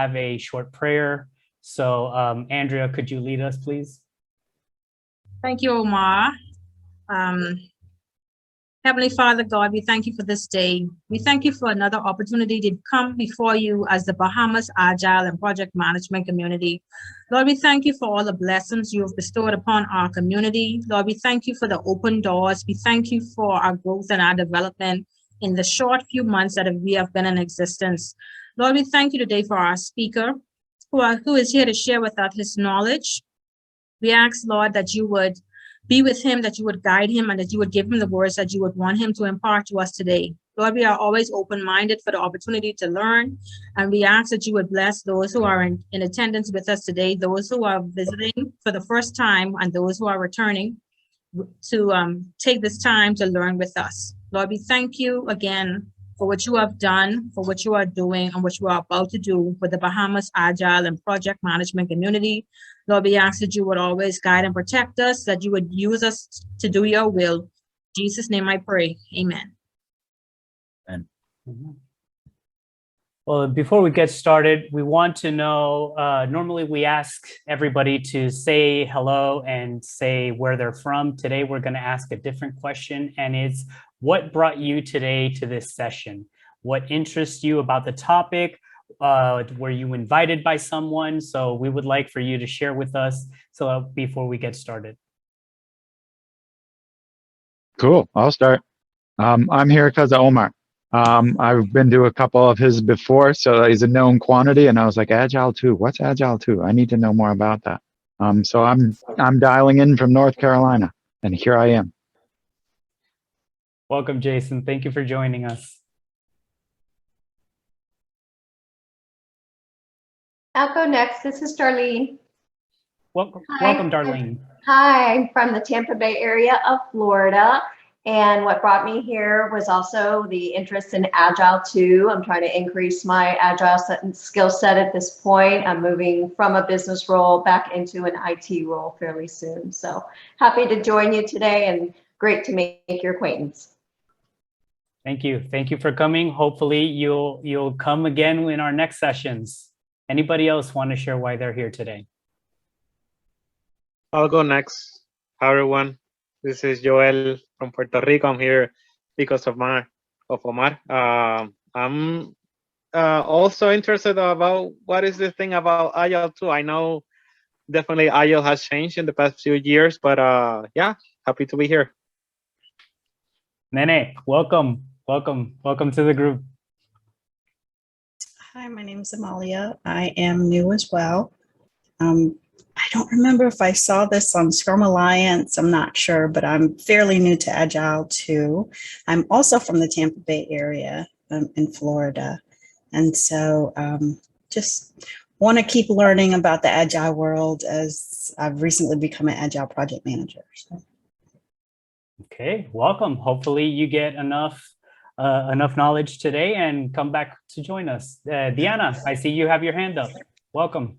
have a short prayer. So Andrea, could you lead us, please? Thank you, Omar. Heavenly Father God, we thank you for this day. We thank you for another opportunity to come before you as the Bahamas Agile and Project Management community. Lord, we thank you for all the blessings you have bestowed upon our community. Lord, we thank you for the open doors. We thank you for our growth and our development in the short few months that we have been in existence. Lord, we thank you today for our speaker who is here to share with us his knowledge. We ask, Lord, that you would be with him, that you would guide him, and that you would give him the words that you would want him to impart to us today. Lord, we are always open-minded for the opportunity to learn, and we ask that you would bless those who are in attendance with us today, those who are visiting for the first time, and those who are returning to take this time to learn with us. Lord, we thank you again for what you have done, for what you are doing, and what you are about to do with the Bahamas Agile and Project Management community. Lord, we ask that you would always guide and protect us, that you would use us to do your will. In Jesus' name I pray, amen. Amen. Well, before we get started, we want to know, normally we ask everybody to say hello and say where they're from. Today, we're going to ask a different question, and it's, what brought you today to this session? What interests you about the topic? Were you invited by someone? So we would like for you to share with us before we get started. Cool, I'll start. I'm here because of Omar. I've been to a couple of his before, so he's a known quantity, and I was like, Agile 2, what's Agile 2? I need to know more about that. So I'm dialing in from North Carolina, and here I am. Welcome, Jason. Thank you for joining us. I'll go next. This is Darlene. Welcome, Darlene. Hi, I'm from the Tampa Bay area of Florida. And what brought me here was also the interest in Agile 2. I'm trying to increase my Agile skill set at this point. I'm moving from a business role back into an IT role fairly soon. So happy to join you today and great to make your acquaintance. Thank you. Thank you for coming. Hopefully you'll come again in our next sessions. Anybody else want to share why they're here today? I'll go next. Hi, everyone. This is Joel from Puerto Rico. I'm here because of Omar. I'm also interested about what is the thing about Agile 2. I know definitely Agile has changed in the past few years, but yeah, happy to be here. Nene, welcome to the group. Hi, my name is Amalia. I am new as well. I don't remember if I saw this on Scrum Alliance. I'm not sure, but I'm fairly new to Agile 2. I'm also from the Tampa Bay area in Florida. And so just want to keep learning about the Agile world as I've recently become an Agile project manager. So. Okay, welcome. Hopefully you get enough knowledge today and come back to join us. Diana, I see you have your hand up. Welcome.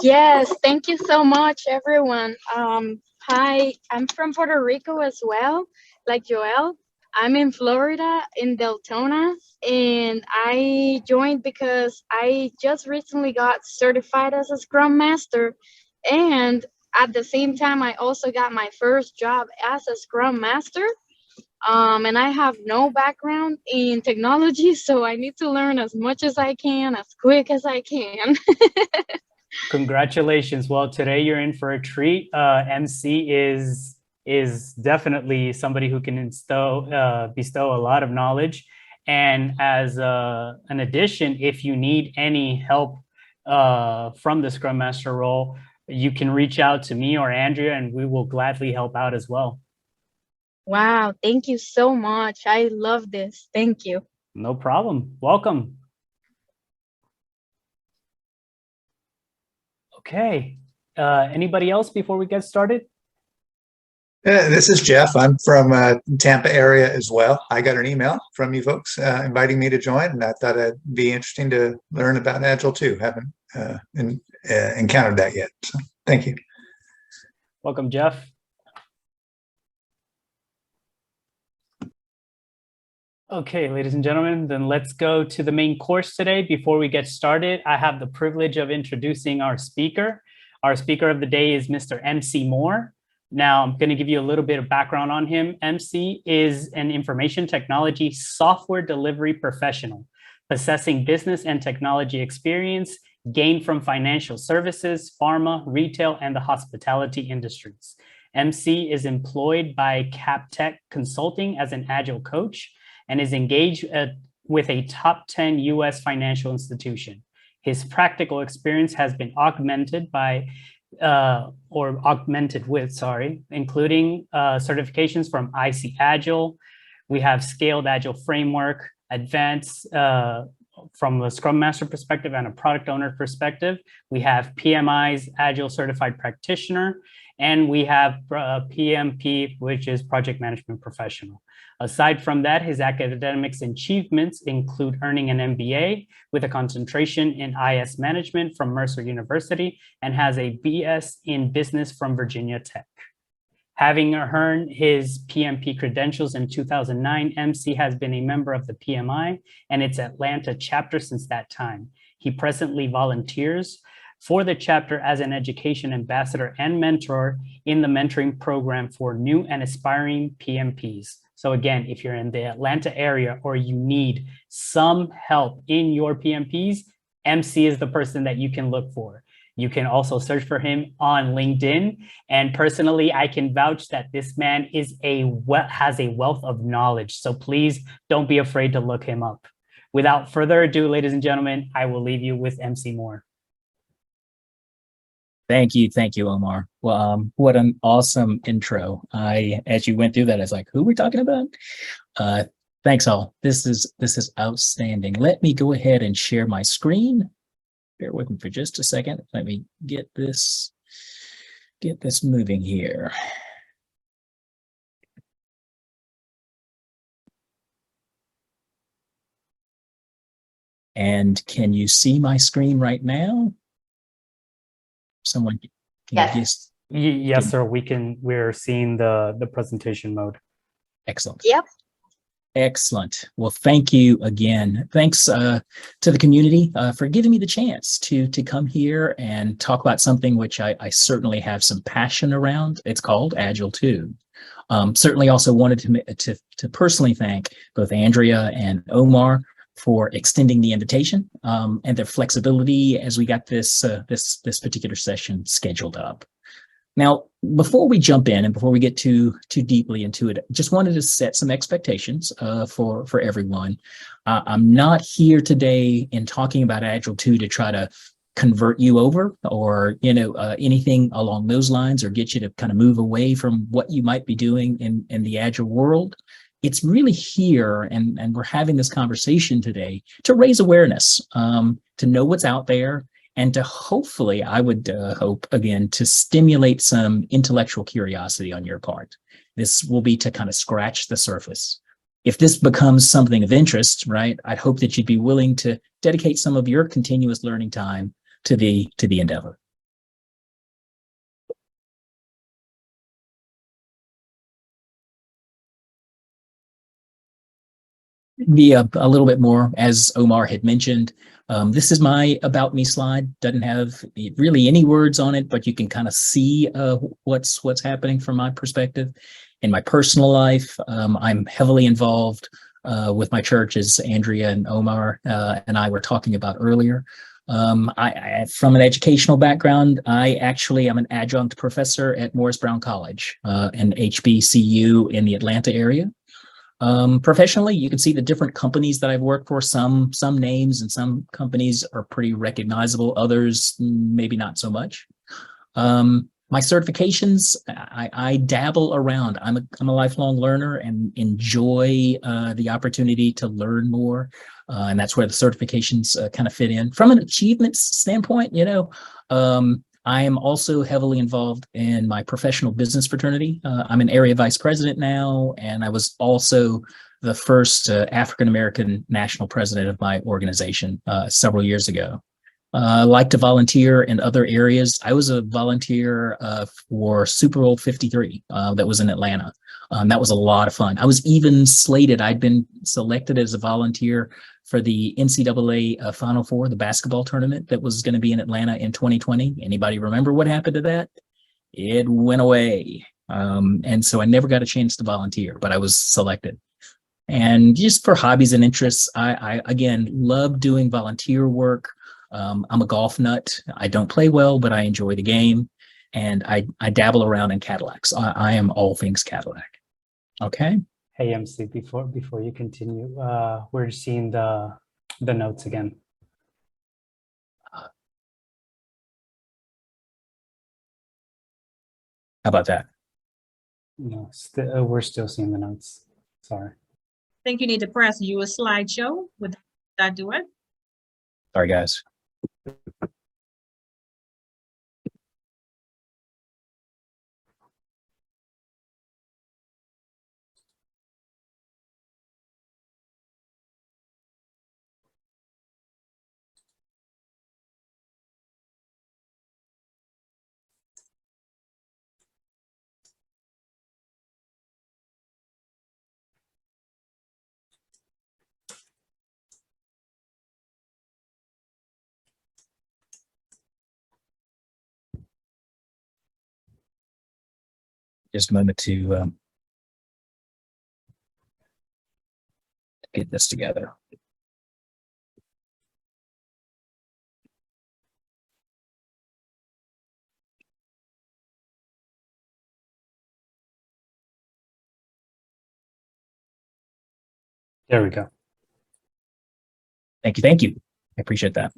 Yes, thank you so much, everyone. Hi, I'm from Puerto Rico as well, like Joel. I'm in Florida, in Deltona, and I joined because I just recently got certified as a Scrum Master, and at the same time, I also got my first job as a Scrum Master. And I have no background in technology, so I need to learn as much as I can, as quick as I can. Congratulations. Well, today you're in for a treat. MC is definitely somebody who can bestow a lot of knowledge. And as an addition, if you need any help from the Scrum Master role, you can reach out to me or Andrea, and we will gladly help out as well. Wow, thank you so much. I love this. Thank you. No problem. Welcome. Okay. Anybody else before we get started? This is Jeff. I'm from Tampa area as well. I got an email from you folks inviting me to join, and I thought it'd be interesting to learn about Agile 2. Haven't encountered that yet. So thank you. Welcome, Jeff. Okay, ladies and gentlemen, then let's go to the main course today. Before we get started, I have the privilege of introducing our speaker. Our speaker of the day is Mr. MC Moore. Now, I'm going to give you a little bit of background on him. MC is an information technology software delivery professional, possessing business and technology experience gained from financial services, pharma, retail, and the hospitality industries. MC is employed by CapTech Consulting as an Agile coach and is engaged with a top 10 US financial institution. His practical experience has been augmented by, including certifications from IC Agile. We have Scaled Agile Framework, Advanced from a Scrum Master perspective and a product owner perspective. We have PMI's Agile Certified Practitioner, and we have PMP, which is Project Management Professional. Aside from that, his academics achievements include earning an MBA with a concentration in IS Management from Mercer University and has a BS in Business from Virginia Tech. Having earned his PMP credentials in 2009, MC has been a member of the PMI and its Atlanta chapter since that time. He presently volunteers for the chapter as an education ambassador and mentor in the mentoring program for new and aspiring PMPs. So again, if you're in the Atlanta area or you need some help in your PMPs, MC is the person that you can look for. You can also search for him on LinkedIn. And personally, I can vouch that this man has a wealth of knowledge. So please don't be afraid to look him up. Without further ado, ladies and gentlemen, I will leave you with MC Moore. Thank you, Omar. Well, what an awesome intro. As you went through that, I was like, who are we talking about? Thanks all. This is outstanding. Let me go ahead and share my screen. Bear with me for just a second. Let me get this moving here. And can you see my screen right now? Someone can Yes. Yes, sir. We're seeing the presentation mode. Excellent. Yep. Excellent. Well, thank you again. Thanks to the community for giving me the chance to come here and talk about something which I certainly have some passion around. It's called Agile 2. Certainly also wanted to personally thank both Andrea and Omar for extending the invitation and their flexibility as we got this particular session scheduled up. Now, before we jump in and before we get too deeply into it, just wanted to set some expectations for everyone. I'm not here today in talking about Agile 2 to try to convert you over or anything along those lines or get you to kind of move away from what you might be doing in the Agile world. It's really here, and we're having this conversation today to raise awareness, to know what's out there, and to hopefully, I would hope, again, to stimulate some intellectual curiosity on your part. This will be to kind of scratch the surface. If this becomes something of interest, right, I'd hope that you'd be willing to dedicate some of your continuous learning time to the endeavor. Be a little bit more, as Omar had mentioned. This is my About Me slide. Doesn't have really any words on it, but you can kind of see what's happening from my perspective. In my personal life, I'm heavily involved with my church, as Andrea and Omar and I were talking about earlier. I from an educational background, I actually am an adjunct professor at Morris Brown College, an HBCU in the Atlanta area. Professionally, you can see the different companies that I've worked for. Some names and some companies are pretty recognizable. Others, maybe not so much. My certifications, I dabble around. I'm a lifelong learner and enjoy the opportunity to learn more. And that's where the certifications kind of fit in. From an achievements standpoint, I am also heavily involved in my professional business fraternity. I'm an area vice president now, and I was also the first African-American national president of my organization several years ago. like to volunteer in other areas. I was a volunteer for Super Bowl 53 that was in Atlanta. That was a lot of fun. I was even slated. I'd been selected as a volunteer for the NCAA Final Four, the basketball tournament that was going to be in Atlanta in 2020. Anybody remember what happened to that? It went away. And so I never got a chance to volunteer, but I was selected. And just for hobbies and interests, I again, love doing volunteer work. I'm a golf nut. I don't play well, but I enjoy the game. And I dabble around in Cadillacs. I am all things Cadillac. Okay. Hey, MC, before you continue, we're seeing the notes again. How about that? No, we're still seeing the notes. Sorry. I think you need to press use slideshow. Would that do it? Sorry, guys. Just a moment to get this together. There we go. Thank you. Thank you. I appreciate that.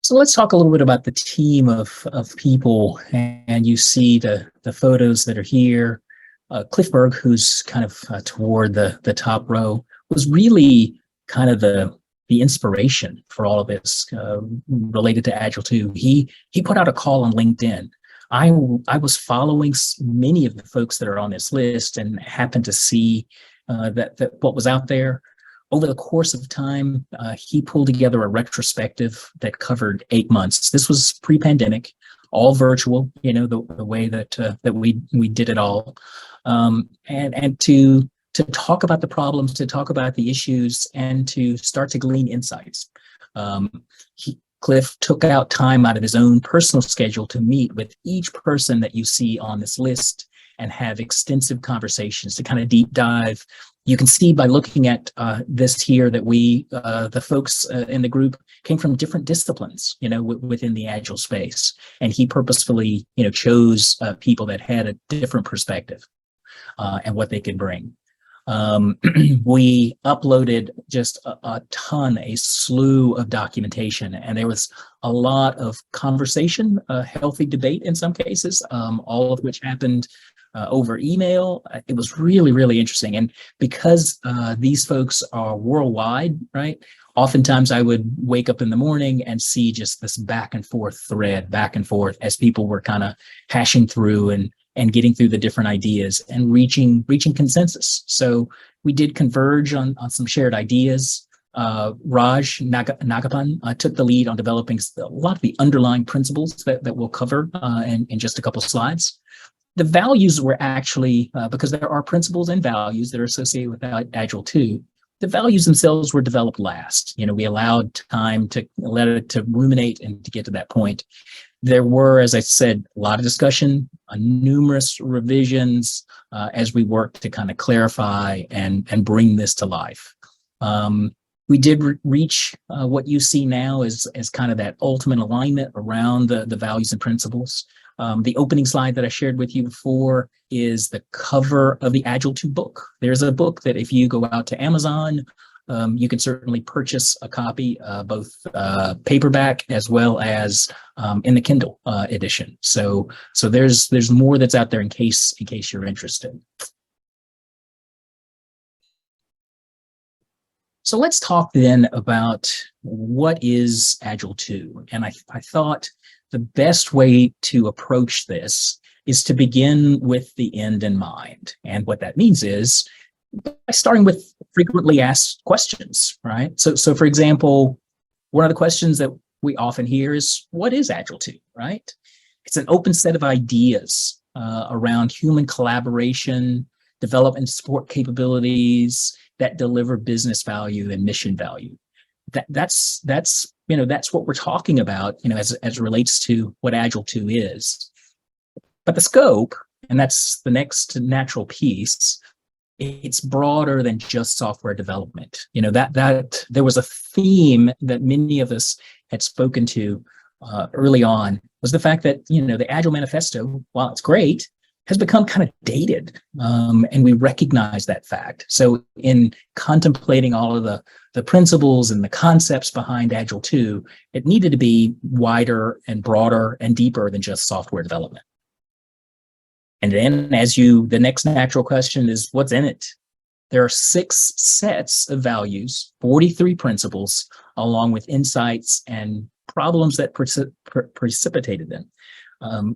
So let's talk a little bit about the team of people. And you see the photos that are here. Cliff Berg, who's kind of toward the top row, was really kind of the inspiration for all of this related to Agile 2. He put out a call on LinkedIn. I was following many of the folks that are on this list and happened to see that what was out there. Over the course of time, he pulled together a retrospective that covered 8 months. This was pre-pandemic, all virtual, you know, the way that we did it all. And to talk about the problems, to talk about the issues, and to start to glean insights. Cliff took out time out of his own personal schedule to meet with each person that you see on this list and have extensive conversations to kind of deep dive. You can see by looking at this here that the folks in the group came from different disciplines, you know, within the Agile space. And he purposefully, you know, chose people that had a different perspective and what they could bring. We uploaded just a ton, a slew of documentation, and there was a lot of conversation, healthy debate in some cases, all of which happened over email. It was really, really interesting. And because these folks are worldwide, right? Oftentimes I would wake up in the morning and see just this back and forth thread, back and forth, as people were kind of hashing through and getting through the different ideas and reaching consensus. So we did converge on some shared ideas. Raj Nagapan took the lead on developing a lot of the underlying principles that we'll cover in just a couple slides. The values were actually, because there are principles and values that are associated with Agile 2, the values themselves were developed last. You know, we allowed time to let it to ruminate and to get to that point. There were, as I said, a lot of discussion, numerous revisions as we worked to kind of clarify and bring this to life. We did reach what you see now as kind of that ultimate alignment around the values and principles. The opening slide that I shared with you before is the cover of the Agile 2 book. There's a book that if you go out to Amazon, you can certainly purchase a copy, both paperback as well as in the Kindle edition. So there's more that's out there in case you're interested. So let's talk then about what is Agile 2. And I thought the best way to approach this is to begin with the end in mind. And what that means is by starting with frequently asked questions, right? So for example, one of the questions that we often hear is, what is Agile 2, right? It's an open set of ideas around human collaboration, development support capabilities that deliver business value and mission value. That's what we're talking about, as it relates to what Agile 2 is. But the scope, and that's the next natural piece, it's broader than just software development. That there was a theme that many of us had spoken to early on, was the fact that the Agile Manifesto, while it's great, has become kind of dated, and we recognize that fact. So in contemplating all of the principles and the concepts behind Agile 2, it needed to be wider and broader and deeper than just software development. And then the next natural question is, what's in it? There are 6 sets of values, 43 principles, along with insights and problems that precipitated them.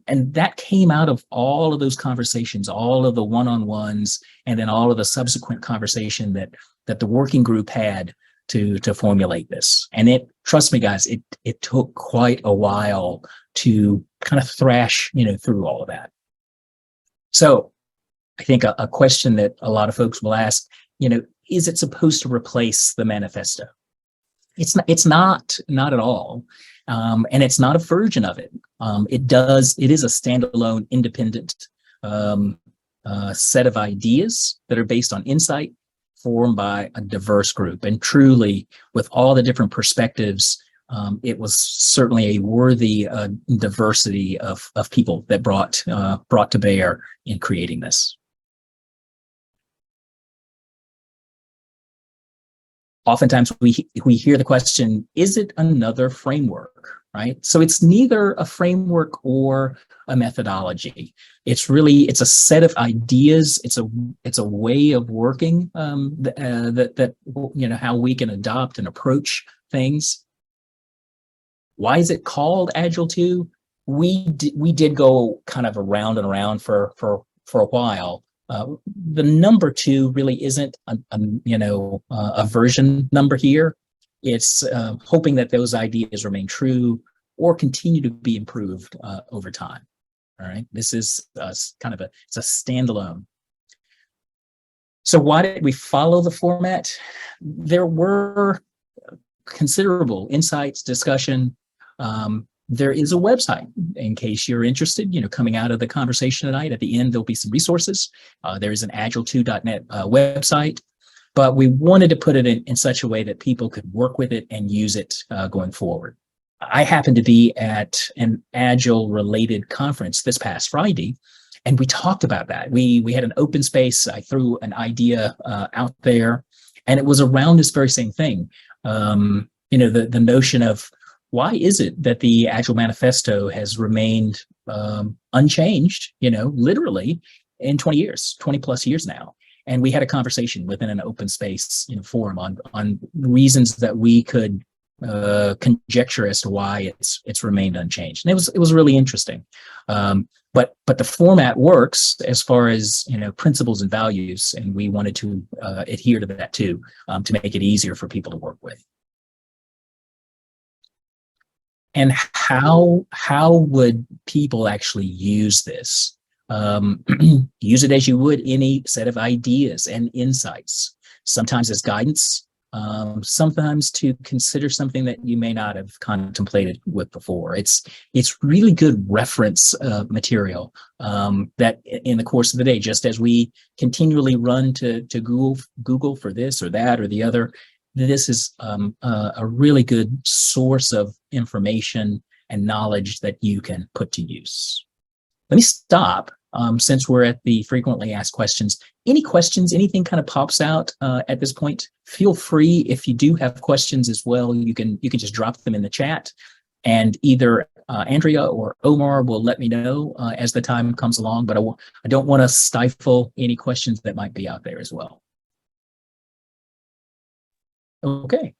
And that came out of all of those conversations, all of the one-on-ones, and then all of the subsequent conversation that the working group had to formulate this. And trust me, guys, it took quite a while to kind of thrash, through all of that. So I think a question that a lot of folks will ask, is it supposed to replace the manifesto? It's not at all. And it's not a version of it. It is a standalone, independent set of ideas that are based on insight, formed by a diverse group. And truly, with all the different perspectives, it was certainly a worthy diversity of people that brought to bear in creating this. Oftentimes we hear the question, is it another framework, right? So it's neither a framework or a methodology. It's a set of ideas. It's a way of working that how we can adopt and approach things. Why is it called Agile 2? We did go kind of around and around for a while. The number 2 really isn't a version number here. It's hoping that those ideas remain true or continue to be improved over time. All right, this is it's a standalone. So why did we follow the format? There were considerable insights, discussion. There is a website in case you're interested, coming out of the conversation tonight. At the end, there'll be some resources. There is an agile2.net website, but we wanted to put it in such a way that people could work with it and use it going forward. I happened to be at an Agile related conference this past Friday, and we talked about that. We had an open space. I threw an idea out there, and it was around this very same thing. The notion of, why is it that the Agile Manifesto has remained unchanged, literally in 20 plus years now? And we had a conversation within an open space forum on reasons that we could conjecture as to why it's remained unchanged. And it was really interesting. But the format works as far as principles and values, and we wanted to adhere to that too, to make it easier for people to work with. And how would people actually use this? Use it as you would any set of ideas and insights, sometimes as guidance, sometimes to consider something that you may not have contemplated with before. It's really good reference material that in the course of the day, just as we continually run to Google for this or that or the other, this is a really good source of information and knowledge that you can put to use. Let me stop since we're at the frequently asked questions. Any questions, anything kind of pops out at this point? Feel free, if you do have questions as well, you can just drop them in the chat, and either Andrea or Omar will let me know as the time comes along, but I don't want to stifle any questions that might be out there as well. Okay.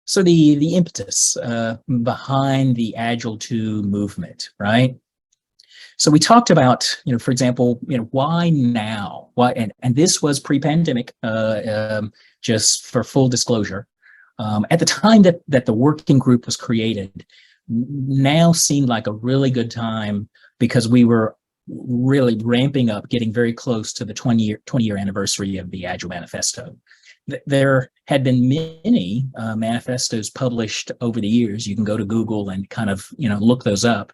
So the impetus behind the Agile 2 movement, right? So we talked about, for example, why now? Why? And this was pre-pandemic, just for full disclosure. At the time that the working group was created, now seemed like a really good time because we were really ramping up, getting very close to the 20-year anniversary of the Agile Manifesto. There had been many manifestos published over the years. You can go to Google and kind of look those up,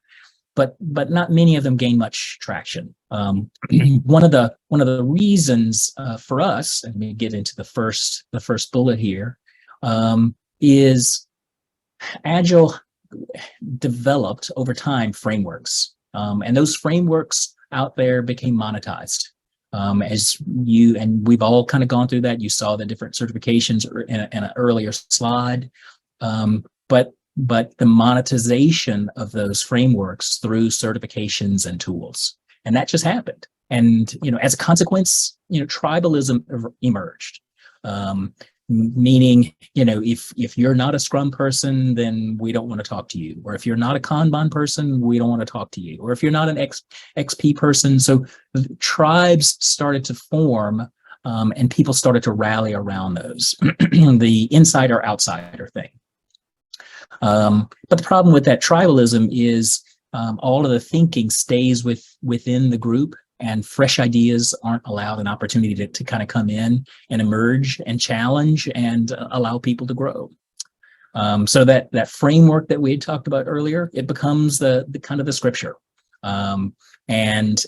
but not many of them gained much traction. One of the reasons for us, and we get into the first bullet here, is Agile developed over time frameworks, and those frameworks out there became monetized. As you and we've all kind of gone through that. You saw the different certifications in an earlier slide, but the monetization of those frameworks through certifications and tools, and that just happened. And as a consequence, tribalism emerged. Meaning, if you're not a Scrum person, then we don't want to talk to you. Or if you're not a Kanban person, we don't want to talk to you. Or if you're not an XP person. So tribes started to form, and people started to rally around those, the insider-outsider thing. But the problem with that tribalism is all of the thinking stays within the group, and fresh ideas aren't allowed an opportunity to kind of come in and emerge and challenge and allow people to grow. So that framework that we had talked about earlier, it becomes the kind of the scripture. And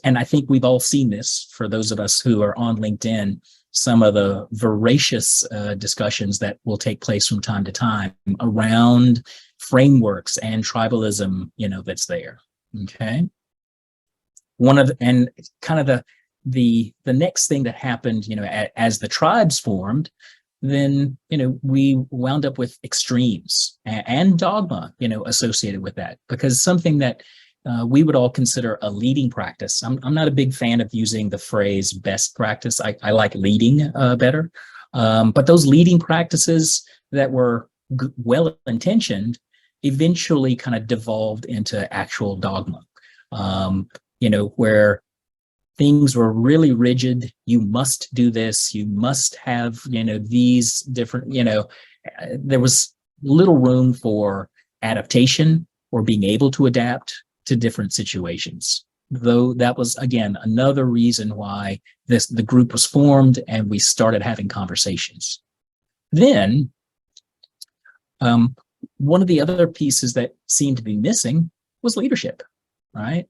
I think we've all seen this, for those of us who are on LinkedIn, some of the voracious discussions that will take place from time to time around frameworks and tribalism, that's there. Okay. The next thing that happened, as the tribes formed, then, we wound up with extremes and dogma, associated with that, because something that we would all consider a leading practice. I'm not a big fan of using the phrase best practice. I like leading better. But those leading practices that were well-intentioned eventually kind of devolved into actual dogma. Where things were really rigid. You must do this. You must have, these different, there was little room for adaptation or being able to adapt to different situations. Though that was, again, another reason why the group was formed and we started having conversations. Then, one of the other pieces that seemed to be missing was leadership, right?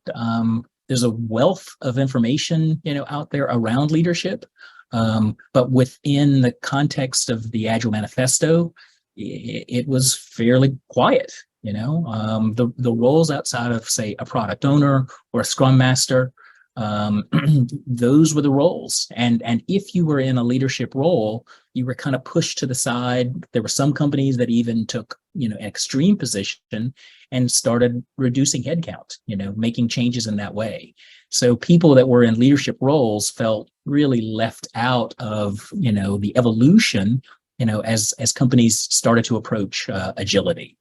There's a wealth of information, out there around leadership, but within the context of the Agile Manifesto, it was fairly quiet. The roles outside of, say, a product owner or a Scrum Master, those were the roles. And if you were in a leadership role, you were kind of pushed to the side. There were some companies that even took, an extreme position and started reducing headcount, making changes in that way. So people that were in leadership roles felt really left out of, the evolution, as companies started to approach agility.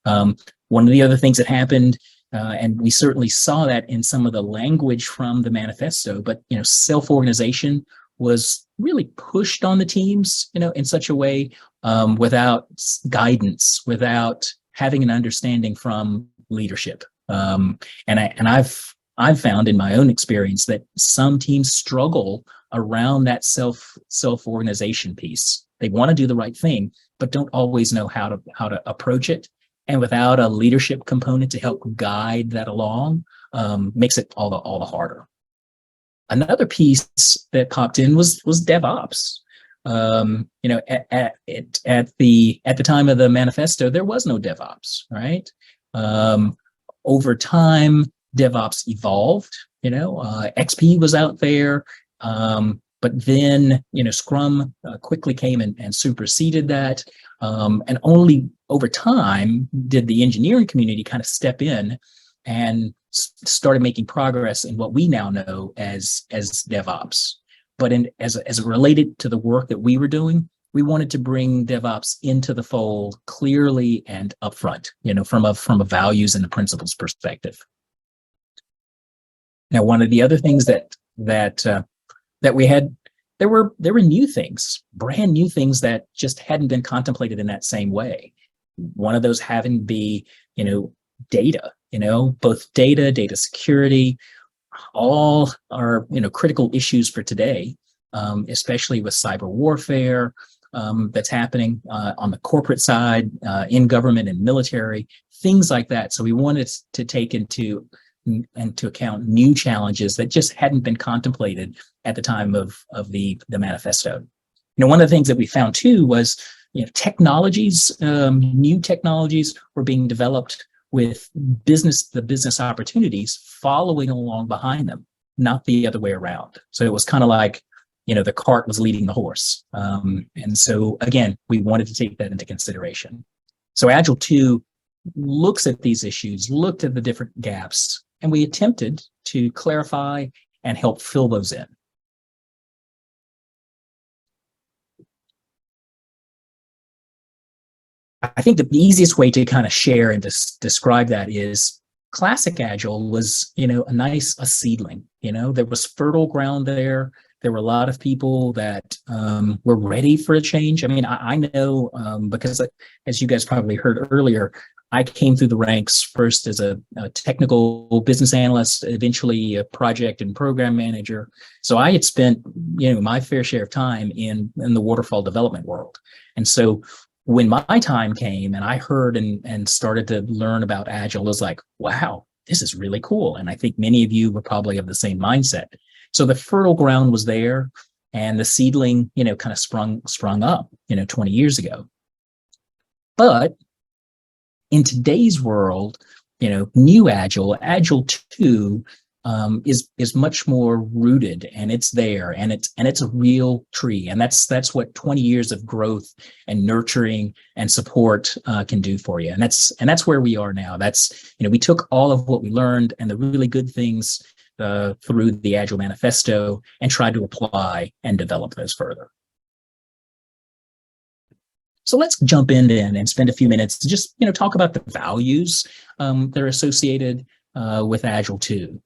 One of the other things that happened, and we certainly saw that in some of the language from the manifesto, but self-organization was really pushed on the teams, in such a way, without guidance, without having an understanding from leadership. And I've found in my own experience that some teams struggle around that self-organization piece. They want to do the right thing, but don't always know how to approach it. And without a leadership component to help guide that along, makes it all the harder. Another piece that popped in was DevOps. At the time of the manifesto, there was no DevOps, right? Over time, DevOps evolved. XP was out there, but then Scrum quickly came and superseded that. And only over time did the engineering community kind of step in and started making progress in what we now know as DevOps. But as it related to the work that we were doing, we wanted to bring DevOps into the fold clearly and upfront, from a values and the principles perspective. Now, one of the other things that we had, there were new things, brand new things that just hadn't been contemplated in that same way. One of those having to be, data, both data security, all are, critical issues for today, especially with cyber warfare that's happening on the corporate side, in government and military, things like that. So we wanted to take into account new challenges that just hadn't been contemplated at the time of the manifesto. One of the things that we found too was, technologies, new technologies were being developed with the business opportunities following along behind them, not the other way around. So it was kind of like, the cart was leading the horse. And so again, we wanted to take that into consideration. So Agile 2 looks at these issues, looked at the different gaps, and we attempted to clarify and help fill those in. I think the easiest way to kind of share and describe that is Classic Agile was, a seedling. There was fertile ground there. There were a lot of people that were ready for a change. I mean, I know because, as you guys probably heard earlier, I came through the ranks first as a technical business analyst, eventually a project and program manager. So I had spent, my fair share of time in the waterfall development world. And so when my time came and I heard and started to learn about Agile, I was like, wow, this is really cool. And I think many of you were probably of the same mindset. So the fertile ground was there and the seedling, kind of sprung up, 20 years ago. But in today's world, new Agile 2 is much more rooted, and it's there, and it's a real tree, and that's what 20 years of growth and nurturing and support can do for you, and that's where we are now. That's we took all of what we learned and the really good things through the Agile Manifesto and tried to apply and develop those further. So let's jump in and spend a few minutes to just talk about the values that are associated with Agile 2.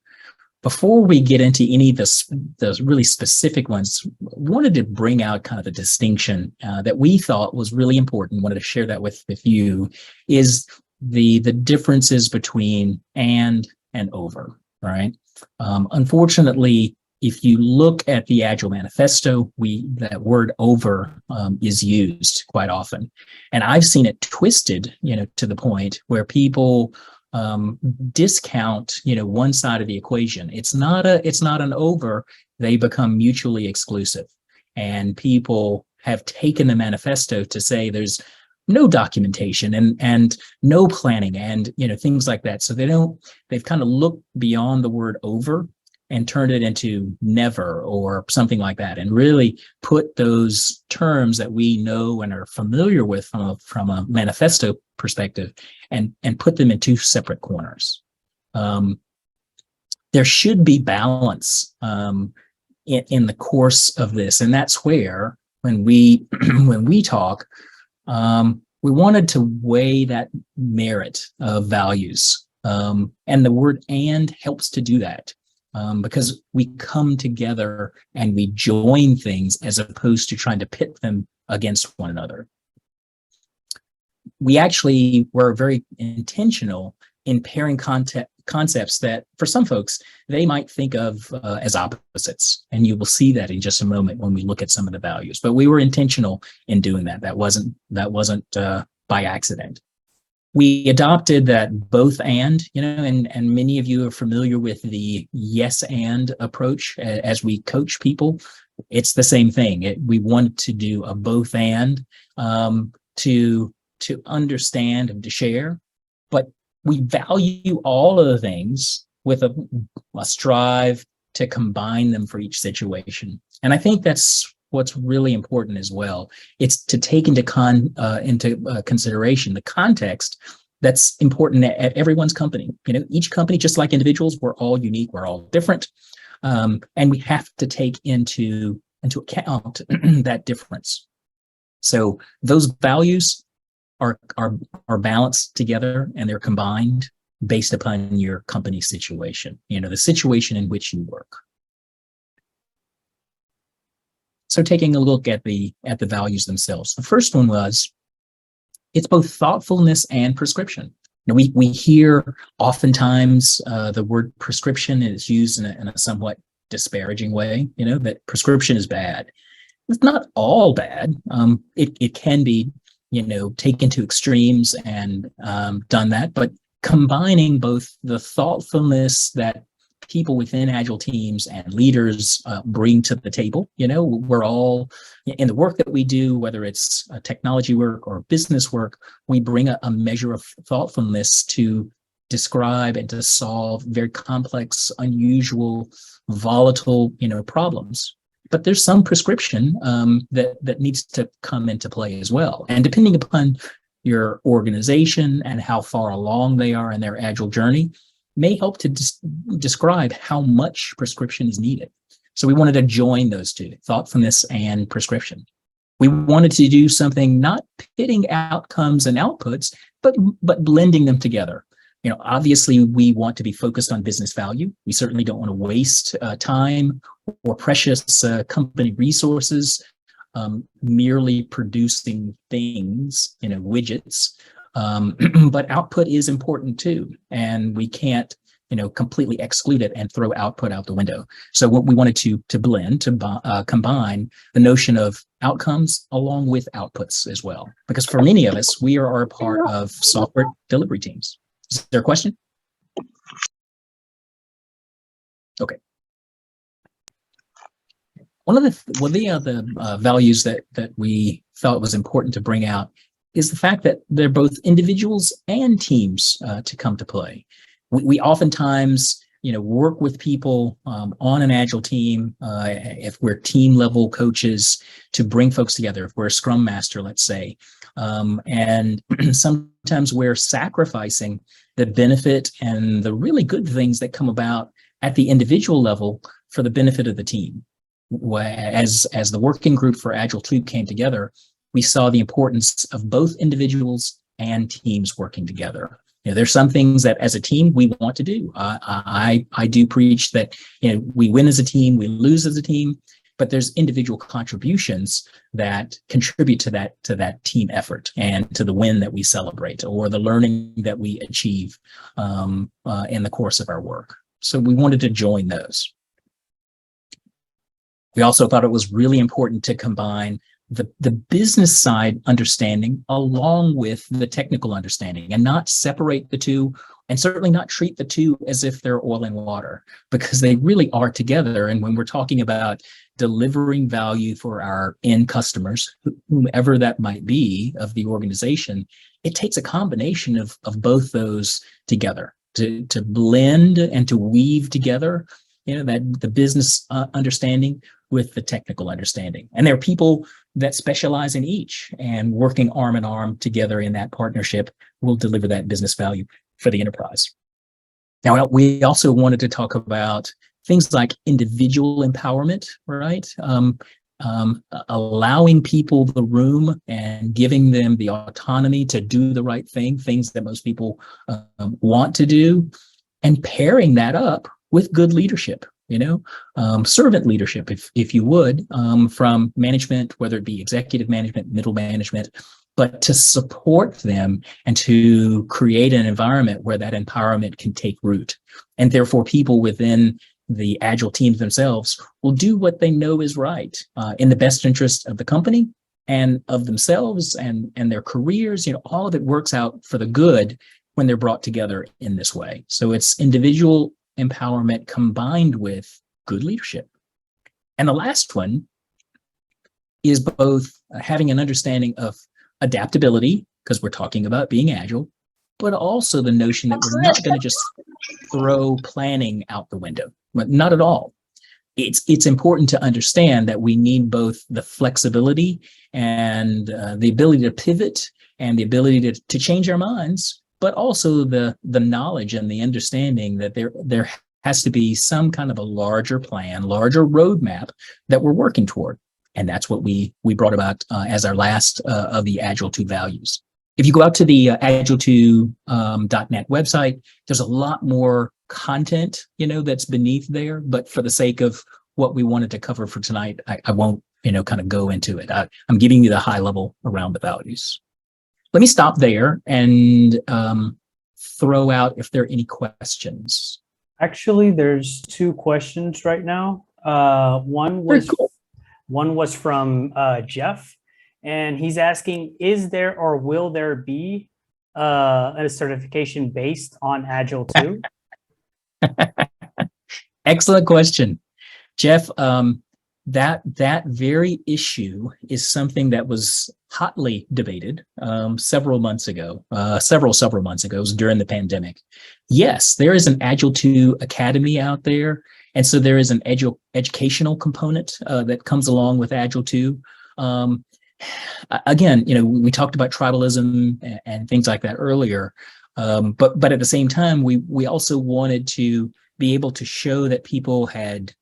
Before we get into any of the really specific ones, wanted to bring out kind of a distinction that we thought was really important. Wanted to share that with you, is the differences between and over, right? Unfortunately, if you look at the Agile Manifesto, that word over is used quite often. And I've seen it twisted, to the point where people discount, one side of the equation. It's not an over, they become mutually exclusive. And people have taken the manifesto to say there's no documentation and no planning and, things like that. So they've kind of looked beyond the word over and turned it into never or something like that, and really put those terms that we know and are familiar with from a manifesto perspective and put them in two separate corners. There should be balance in the course of this, and that's where when we talk, we wanted to weigh that merit of values, and the word "and" helps to do that. Because we come together and we join things as opposed to trying to pit them against one another. We actually were very intentional in pairing concepts that for some folks, they might think of as opposites. And you will see that in just a moment when we look at some of the values. But we were intentional in doing that. That wasn't by accident. We adopted that both and, and many of you are familiar with the yes and approach as we coach people. It's the same thing. We want to do a both and to understand and to share, but we value all of the things with a strive to combine them for each situation. And I think that's what's really important as well. It's to take into consideration the context that's important at everyone's company. Each company, just like individuals, we're all unique, we're all different, and we have to take into account that difference. So those values are balanced together and they're combined based upon your company situation, the situation in which you work. So taking a look at the values themselves. The first one was, it's both thoughtfulness and prescription. We hear oftentimes the word prescription is used in a somewhat disparaging way, that prescription is bad. It's not all bad. It can be, taken to extremes and done that, but combining both the thoughtfulness that people within Agile teams and leaders bring to the table. We're all in the work that we do, whether it's technology work or business work, we bring a measure of thoughtfulness to describe and to solve very complex, unusual, volatile, problems. But there's some prescription that needs to come into play as well. And depending upon your organization and how far along they are in their Agile journey, may help to describe how much prescription is needed. So we wanted to join those two, thoughtfulness and prescription. We wanted to do something not pitting outcomes and outputs, but blending them together. Obviously, we want to be focused on business value. We certainly don't want to waste time or precious company resources merely producing things, widgets. But output is important too, and we can't, completely exclude it and throw output out the window. So what we wanted to blend, to combine the notion of outcomes along with outputs as well, because for many of us, we are a part of software delivery teams. Is there a question? Okay. One of the other values that we felt was important to bring out is the fact that they're both individuals and teams to come to play. We oftentimes, work with people on an Agile team, if we're team level coaches, to bring folks together, if we're a Scrum Master, let's say. And sometimes we're sacrificing the benefit and the really good things that come about at the individual level for the benefit of the team. As the working group for Agile 2 came together, we saw the importance of both individuals and teams working together. There's some things that as a team we want to do. I do preach that we win as a team, we lose as a team, but there's individual contributions that contribute to that team effort and to the win that we celebrate or the learning that we achieve in the course of our work. So we wanted to join those. We also thought it was really important to combine the business side understanding along with the technical understanding and not separate the two, and certainly not treat the two as if they're oil and water, because they really are together. And when we're talking about delivering value for our end customers, whomever that might be of the organization, it takes a combination of both those together to blend and to weave together, that the business understanding with the technical understanding. And there are people that specialize in each, and working arm in arm together in that partnership will deliver that business value for the enterprise. Now, we also wanted to talk about things like individual empowerment, right? Allowing people the room and giving them the autonomy to do the right thing, things that most people want to do, and pairing that up with good leadership. Servant leadership, if you would, from management, whether it be executive management, middle management, but to support them and to create an environment where that empowerment can take root. And therefore, people within the Agile teams themselves will do what they know is right in the best interest of the company and of themselves and their careers. All of it works out for the good when they're brought together in this way. So it's individual empowerment combined with good leadership. And the last one is both having an understanding of adaptability, because we're talking about being Agile, but also the notion that we're not going to just throw planning out the window, but not at all. It's important to understand that we need both the flexibility and the ability to pivot and the ability to change our minds, but also the knowledge and the understanding that there has to be some kind of a larger plan, larger roadmap that we're working toward. And that's what we brought about as our last of the Agile 2 values. If you go out to the agile2.net website, there's a lot more content, that's beneath there. But for the sake of what we wanted to cover for tonight, I won't, kind of go into it. I'm giving you the high level around the values. Let me stop there and throw out if there are any questions. Actually, there's 2 questions right now. One was from Jeff, and he's asking, is there or will there be a certification based on Agile 2? Excellent question, Jeff. That very issue is something that was hotly debated several months ago. Several months ago, it was during the pandemic. Yes, there is an Agile 2 Academy out there, and so there is an educational component that comes along with Agile 2. Again, we talked about tribalism and things like that earlier, but at the same time, we also wanted to be able to show that people had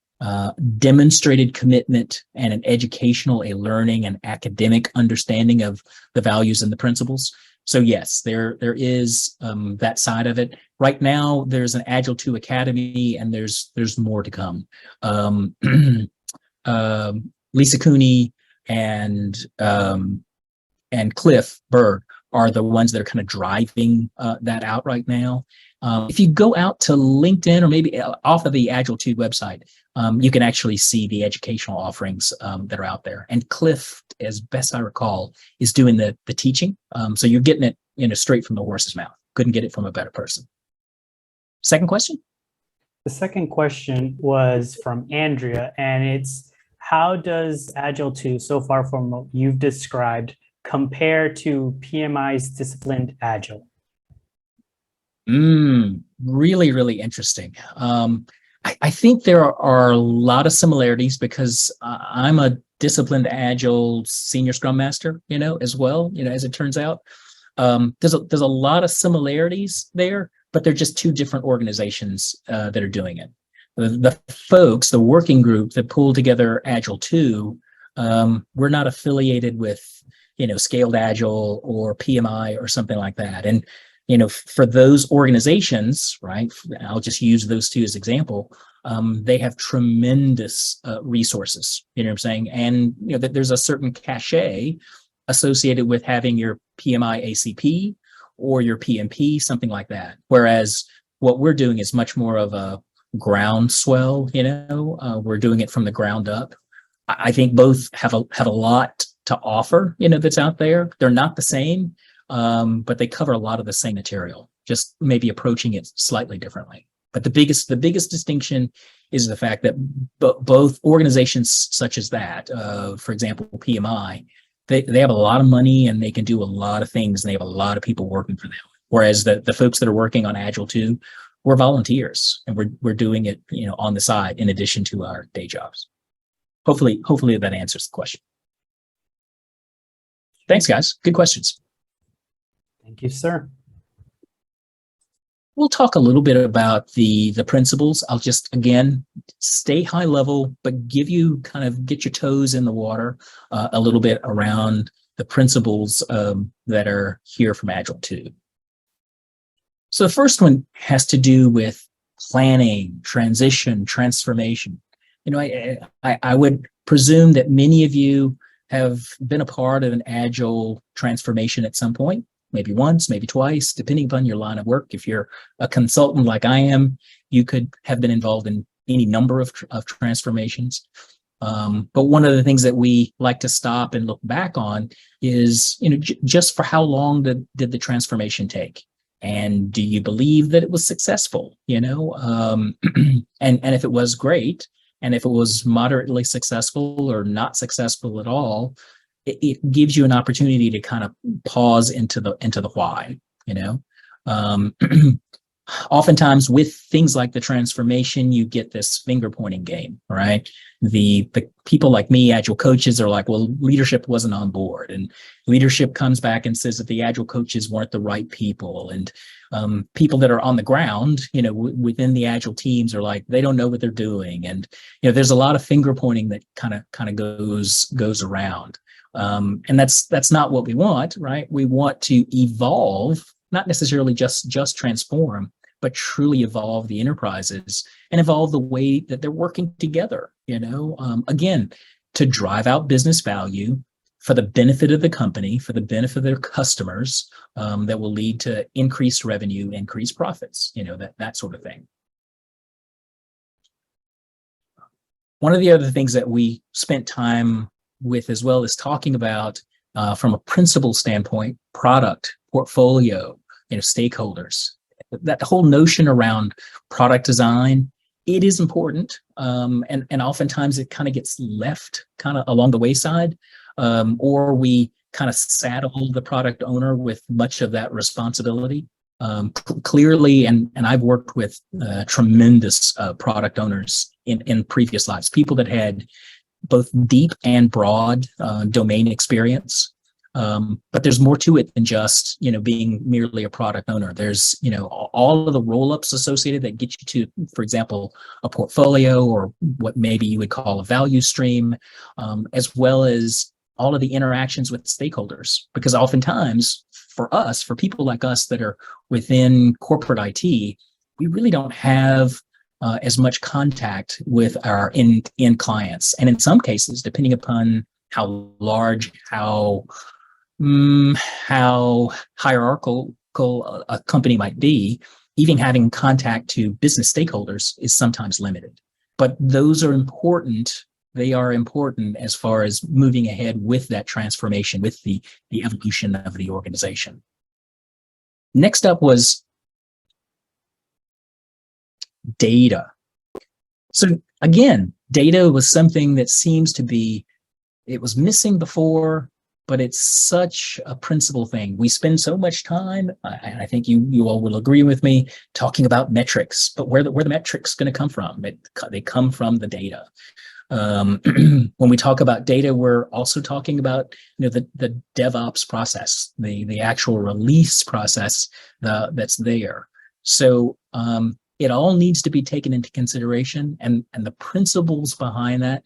demonstrated commitment and an educational, a learning and academic understanding of the values and the principles. So yes, there is that side of it. Right now, there's an Agile 2 Academy, and there's more to come. Lisa Cooney and Cliff Berg are the ones that are kind of driving that out right now. If you go out to LinkedIn or maybe off of the Agile 2 website, you can actually see the educational offerings that are out there. And Cliff, as best I recall, is doing the teaching. So you're getting it, straight from the horse's mouth. Couldn't get it from a better person. Second question? The second question was from Andrea, and it's, how does Agile 2, so far from what you've described, compare to PMI's disciplined Agile? Really, really interesting. I think there are a lot of similarities because I'm a disciplined Agile senior Scrum Master, as well, as it turns out. There's a lot of similarities there, but they're just 2 different organizations that are doing it. The folks, the working group that pulled together Agile 2, we're not affiliated with, Scaled Agile or PMI or something like that. And for those organizations, right, I'll just use those 2 as example, they have tremendous resources, you know what I'm saying? And, that there's a certain cachet associated with having your PMI ACP or your PMP, something like that. Whereas what we're doing is much more of a groundswell, we're doing it from the ground up. I think both have a lot to offer, that's out there. They're not the same. But they cover a lot of the same material, just maybe approaching it slightly differently. But the biggest distinction is the fact that both organizations such as that, for example, PMI, they have a lot of money and they can do a lot of things, and they have a lot of people working for them. Whereas the folks that are working on Agile 2, we're volunteers, and we're doing it, on the side in addition to our day jobs. Hopefully that answers the question. Thanks, guys. Good questions. Thank you, sir. We'll talk a little bit about the principles. I'll just, again, stay high level, but get your toes in the water a little bit around the principles that are here from Agile 2. So the first one has to do with planning, transition, transformation. I would presume that many of you have been a part of an Agile transformation at some point. Maybe once, maybe twice, depending upon your line of work. If you're a consultant like I am, you could have been involved in any number of transformations. But one of the things that we like to stop and look back on is, just for how long did the transformation take? And do you believe that it was successful? And if it was, great. And if it was moderately successful or not successful at all, it gives you an opportunity to kind of pause into the why, Oftentimes with things like the transformation, you get this finger pointing game, right? The people like me, Agile coaches, are like, well, leadership wasn't on board, and leadership comes back and says that the Agile coaches weren't the right people, and people that are on the ground, within the Agile teams are like, they don't know what they're doing, and there's a lot of finger pointing that kind of goes around. And that's not what we want, right? We want to evolve, not necessarily just transform, but truly evolve the enterprises and evolve the way that they're working together, again, to drive out business value for the benefit of the company, for the benefit of their customers, that will lead to increased revenue, increased profits, that sort of thing. One of the other things that we spent time with as well is talking about, from a principle standpoint, product, portfolio, stakeholders. That whole notion around product design, it is important, and oftentimes it kind of gets left kind of along the wayside, or we kind of saddle the product owner with much of that responsibility. Clearly, and I've worked with tremendous product owners in previous lives, people that had both deep and broad domain experience. But there's more to it than just, being merely a product owner. There's, all of the roll-ups associated that get you to, for example, a portfolio or what maybe you would call a value stream, as well as all of the interactions with stakeholders. Because oftentimes for people like us that are within corporate IT, we really don't have as much contact with our end clients. And in some cases, depending upon how large, how hierarchical a company might be, even having contact to business stakeholders is sometimes limited. But those are important. They are important as far as moving ahead with that transformation, with the evolution of the organization. Next up was data. So again, data was something that seems to be, it was missing before, but it's such a principal thing. We spend so much time, and I think you all will agree with me, talking about metrics, but where the metrics going to come from? They come from the data. When we talk about data, we're also talking about the DevOps process, the actual release process that's there. So it all needs to be taken into consideration, and the principles behind that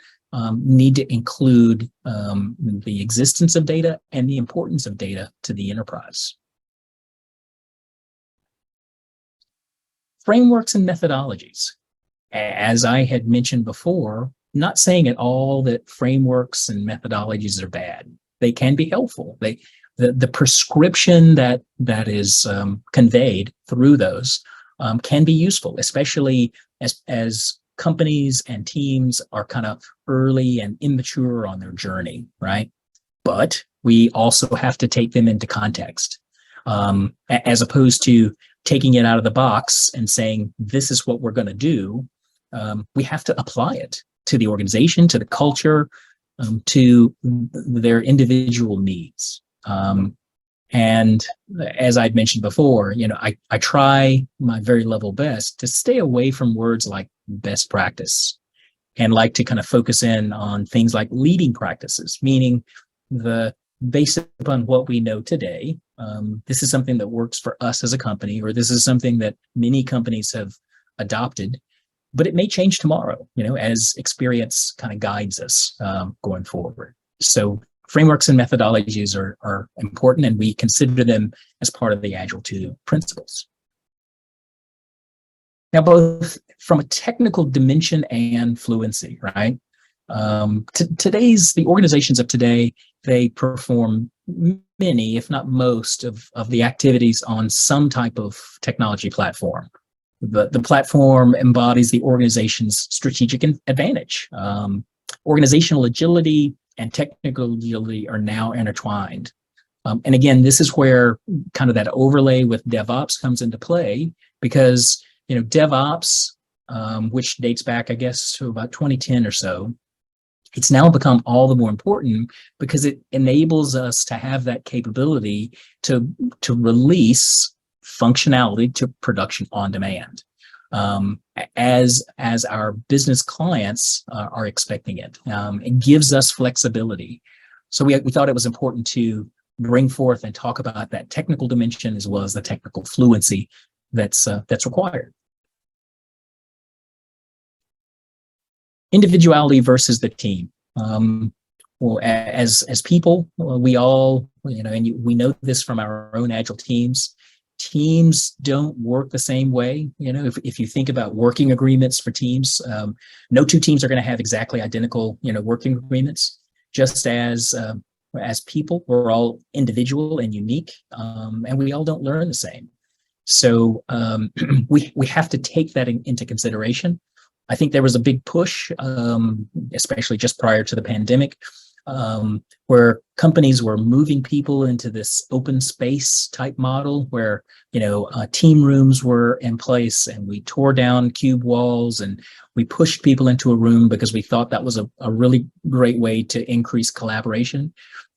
need to include the existence of data and the importance of data to the enterprise. Frameworks and methodologies. As I had mentioned before, not saying at all that frameworks and methodologies are bad. They can be helpful. The prescription that is conveyed through those can be useful, especially as companies and teams are kind of early and immature on their journey, right? But we also have to take them into context, as opposed to taking it out of the box and saying, this is what we're going to do. We have to apply it to the organization, to the culture, to their individual needs. And as I'd mentioned before, I try my very level best to stay away from words like best practice, and like to kind of focus in on things like leading practices, meaning based upon what we know today, this is something that works for us as a company, or this is something that many companies have adopted, but it may change tomorrow, as experience kind of guides us going forward. So frameworks and methodologies are important, and we consider them as part of the Agile 2 principles. Now, both from a technical dimension and fluency, right? The organizations of today, they perform many, if not most, of the activities on some type of technology platform. The platform embodies the organization's strategic advantage. Organizational agility and technical agility are now intertwined. And again, this is where kind of that overlay with DevOps comes into play, because DevOps, which dates back, I guess, to about 2010 or so, it's now become all the more important because it enables us to have that capability to release functionality to production on demand, as our business clients are expecting it. It gives us flexibility. So we thought it was important to bring forth and talk about that technical dimension as well as the technical fluency that's required. Individuality versus the team. well, as people, we all, and we know this from our own Agile teams. Teams don't work the same way. If you think about working agreements for teams, no two teams are going to have exactly identical, working agreements. Just as people, we're all individual and unique, and we all don't learn the same. So we have to take that into consideration. I think there was a big push, especially just prior to the pandemic, where companies were moving people into this open space type model where, team rooms were in place, and we tore down cube walls and we pushed people into a room because we thought that was a really great way to increase collaboration.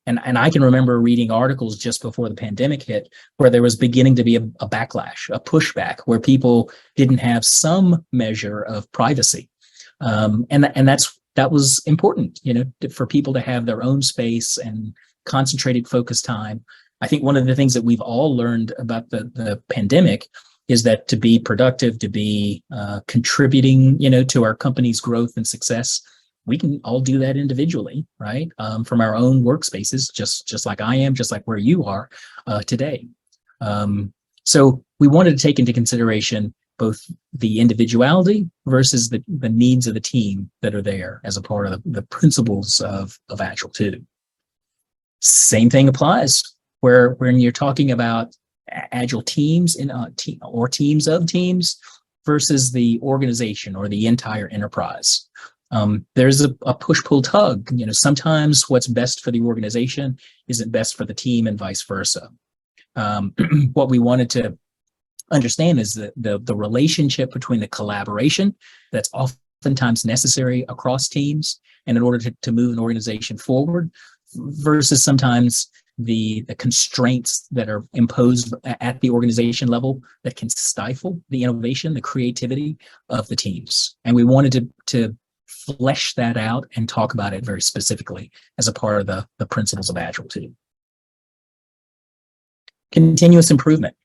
And I can remember reading articles just before the pandemic hit where there was beginning to be a backlash, a pushback, where people didn't have some measure of privacy. And that was important, for people to have their own space and concentrated focus time. I think one of the things that we've all learned about the pandemic is that to be productive, to be contributing, to our company's growth and success, we can all do that individually, right? From our own workspaces, just like I am, just like where you are today. So we wanted to take into consideration both the individuality versus the needs of the team that are there as a part of the principles of Agile 2. Same thing applies when you're talking about Agile teams or teams of teams versus the organization or the entire enterprise. There's a push-pull tug. Sometimes what's best for the organization isn't best for the team, and vice versa. What we wanted to understand is the relationship between the collaboration that's oftentimes necessary across teams and in order to move an organization forward, versus sometimes the constraints that are imposed at the organization level that can stifle the innovation, the creativity of the teams. And we wanted to flesh that out and talk about it very specifically as a part of the principles of Agile 2. Continuous improvement.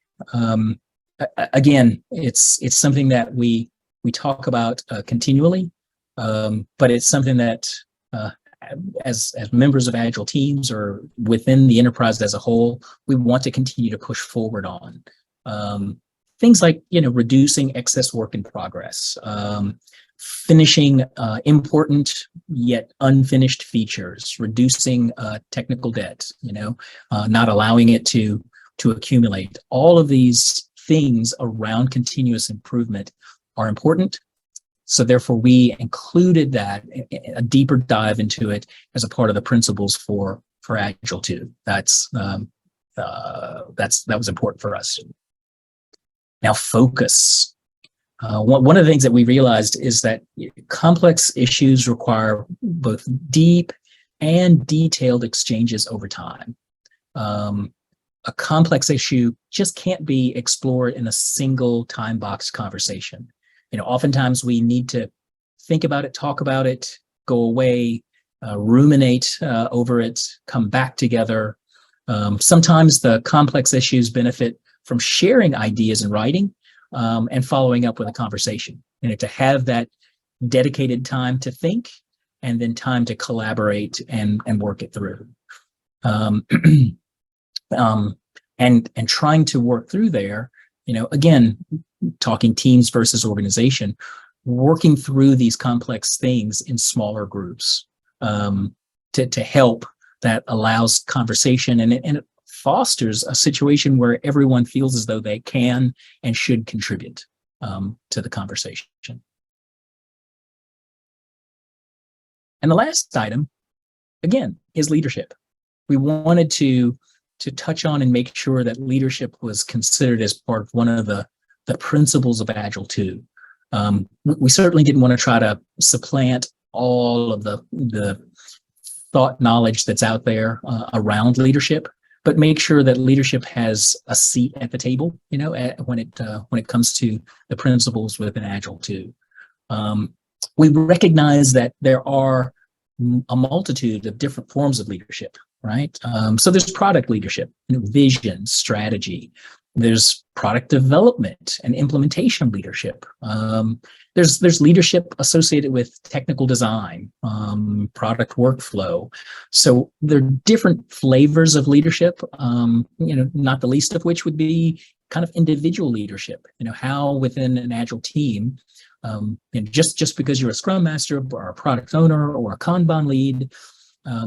Again, it's something that we talk about continually, but it's something that as members of Agile teams or within the enterprise as a whole, we want to continue to push forward on. Things like, reducing excess work in progress, finishing important yet unfinished features, reducing technical debt, not allowing it to accumulate. All of these things around continuous improvement are important. So therefore, we included that, a deeper dive into it as a part of the principles for Agile 2. That was important for us. Now, focus. One of the things that we realized is that complex issues require both deep and detailed exchanges over time. A complex issue just can't be explored in a single time-boxed conversation. Oftentimes we need to think about it, talk about it, go away, ruminate over it, come back together. Sometimes the complex issues benefit from sharing ideas in writing and following up with a conversation. To have that dedicated time to think and then time to collaborate and work it through. And trying to work through there, again, talking teams versus organization, working through these complex things in smaller groups to help, that allows conversation and it fosters a situation where everyone feels as though they can and should contribute to the conversation. And the last item, again, is leadership. We wanted to touch on and make sure that leadership was considered as part of one of the principles of Agile 2. We certainly didn't want to try to supplant all of the thought knowledge that's out there around leadership, but make sure that leadership has a seat at the table, when it comes to the principles within Agile 2. We recognize that there are a multitude of different forms of leadership, right? So there's product leadership, vision, strategy, There's product development and implementation leadership. There's leadership associated with technical design, product workflow. So there are different flavors of leadership, not the least of which would be kind of individual leadership. How within an Agile team, just because you're a Scrum Master or a product owner or a Kanban lead,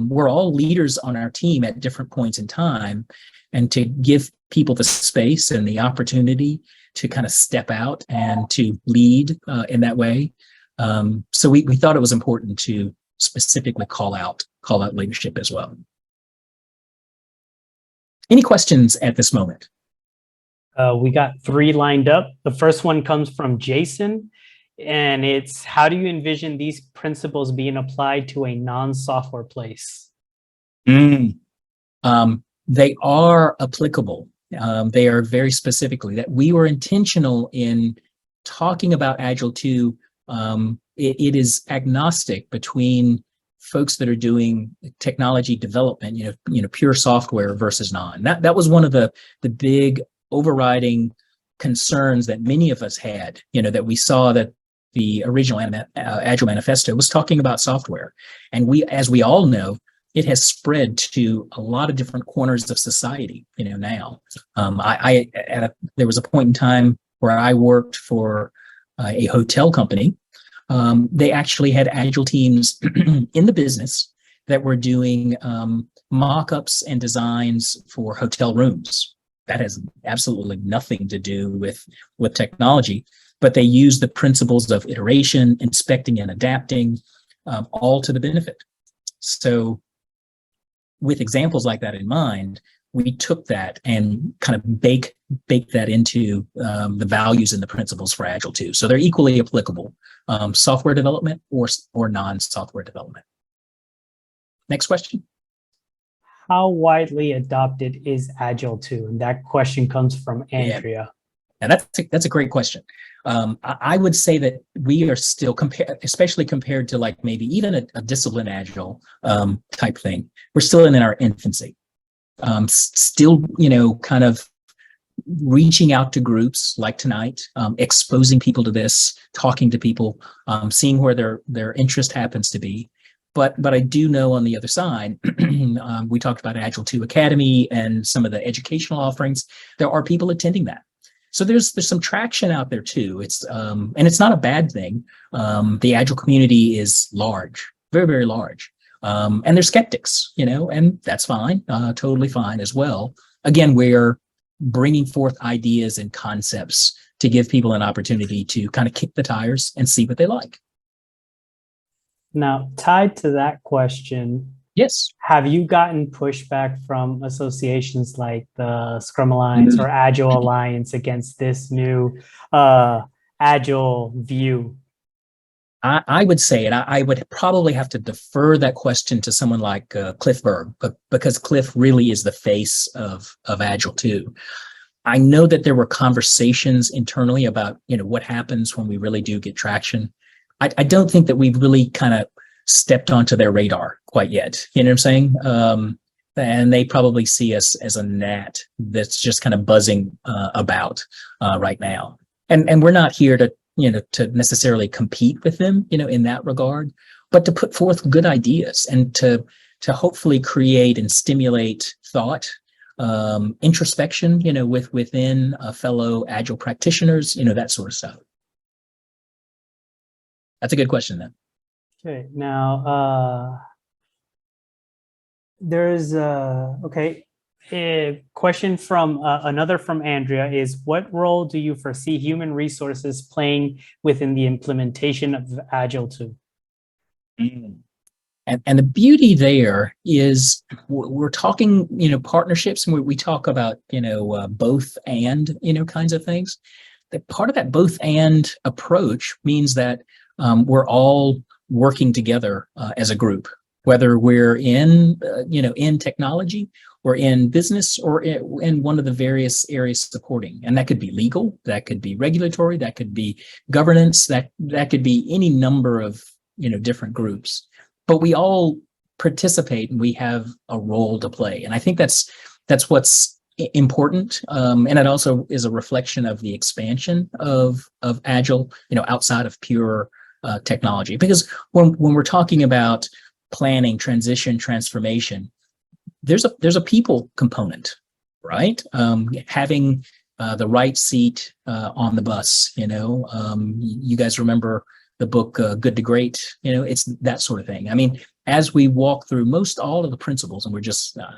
we're all leaders on our team at different points in time, and to give people the space and the opportunity to kind of step out and to lead in that way. So we thought it was important to specifically call out leadership as well. Any questions at this moment? We got 3 lined up. The first one comes from Jason, and it's, how do you envision these principles being applied to a non-software place? They are applicable. They are very specifically that we were intentional in talking about Agile 2. It is agnostic between folks that are doing technology development, pure software versus non. That was one of the big overriding concerns that many of us had, that we saw that the original Agile Manifesto was talking about software. And as we all know, it has spread to a lot of different corners of society, now. There was a point in time where I worked for a hotel company. They actually had Agile teams in the business that were doing mock-ups and designs for hotel rooms. That has absolutely nothing to do with technology, but they use the principles of iteration, inspecting and adapting, all to the benefit. So with examples like that in mind, we took that and kind of baked that into the values and the principles for Agile 2. So they're equally applicable, software development or non-software development. Next question. How widely adopted is Agile 2? And that question comes from Andrea. And that's a great question. I would say that we are still especially compared to like maybe even a discipline Agile type thing. We're still in our infancy. Still, kind of reaching out to groups like tonight, exposing people to this, talking to people, seeing where their interest happens to be. But I do know on the other side, we talked about Agile 2 Academy and some of the educational offerings. There are people attending that. So there's some traction out there too. It's and it's not a bad thing. The Agile community is large, very, very large. And they're skeptics, and that's fine, totally fine as well. Again, we're bringing forth ideas and concepts to give people an opportunity to kind of kick the tires and see what they like. Now, tied to that question, yes, have you gotten pushback from associations like the Scrum Alliance or Agile Alliance against this new Agile view? I would say, and I would probably have to defer that question to someone like Cliff Berg, because Cliff really is the face of Agile 2. I know that there were conversations internally about, what happens when we really do get traction. I don't think that we've really kind of stepped onto their radar quite yet. You know what I'm saying? And they probably see us as a gnat that's just kind of buzzing about right now. And we're not here to necessarily compete with them, in that regard, but to put forth good ideas and to hopefully create and stimulate thought, introspection, within fellow Agile practitioners, that sort of stuff. That's a good question then. Okay, now there's a question from another from Andrea is, what role do you foresee human resources playing within the implementation of Agile 2? And the beauty there is we're talking, partnerships, and we talk about, both and, kinds of things. That part of that both and approach means that we're all working together as a group, whether we're in technology or in business or in one of the various areas supporting. And that could be legal, that could be regulatory, that could be governance, that could be any number of, different groups. But we all participate and we have a role to play. And I think that's what's important, and it also is a reflection of the expansion of Agile, outside of pure technology. Because when we're talking about planning, transition, transformation, there's a people component, right? Having the right seat on the bus. You guys remember the book Good to Great? It's that sort of thing. I mean, as we walk through most all of the principles, and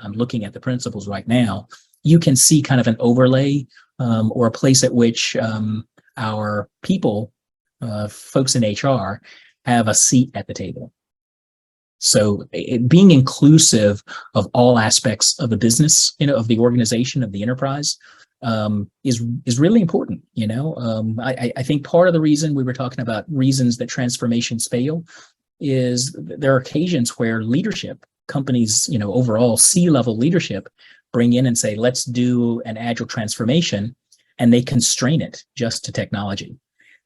I'm looking at the principles right now, you can see kind of an overlay or a place at which our people, folks in HR, have a seat at the table. So being inclusive of all aspects of the business, of the organization, of the enterprise, is really important. I think part of the reason we were talking about reasons that transformations fail is there are occasions where leadership, companies, overall C-level leadership, bring in and say, let's do an agile transformation, and they constrain it just to technology.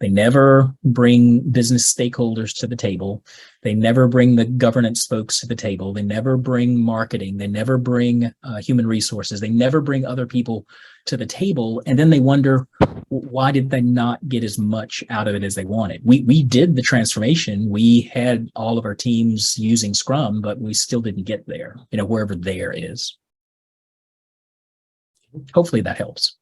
They never bring business stakeholders to the table. They never bring the governance folks to the table. They never bring marketing. They never bring human resources. They never bring other people to the table. And then they wonder, why did they not get as much out of it as they wanted? We did the transformation. We had all of our teams using Scrum, but we still didn't get there, wherever there is. Hopefully that helps.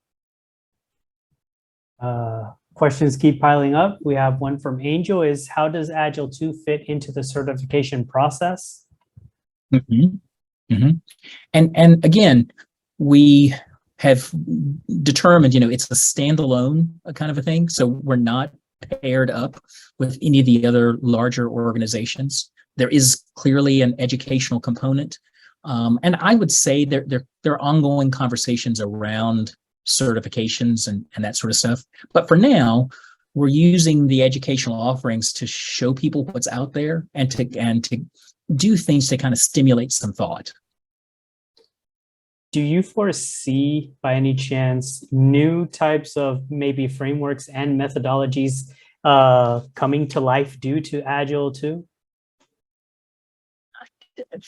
Questions keep piling up. We have one from Angel, is how does Agile 2 fit into the certification process? Mm-hmm. Mm-hmm. And again, we have determined, it's a standalone kind of a thing. So we're not paired up with any of the other larger organizations. There is clearly an educational component. And I would say there are ongoing conversations around certifications and that sort of stuff. But for now, we're using the educational offerings to show people what's out there and to do things to kind of stimulate some thought. Do you foresee, by any chance, new types of maybe frameworks and methodologies coming to life due to Agile 2?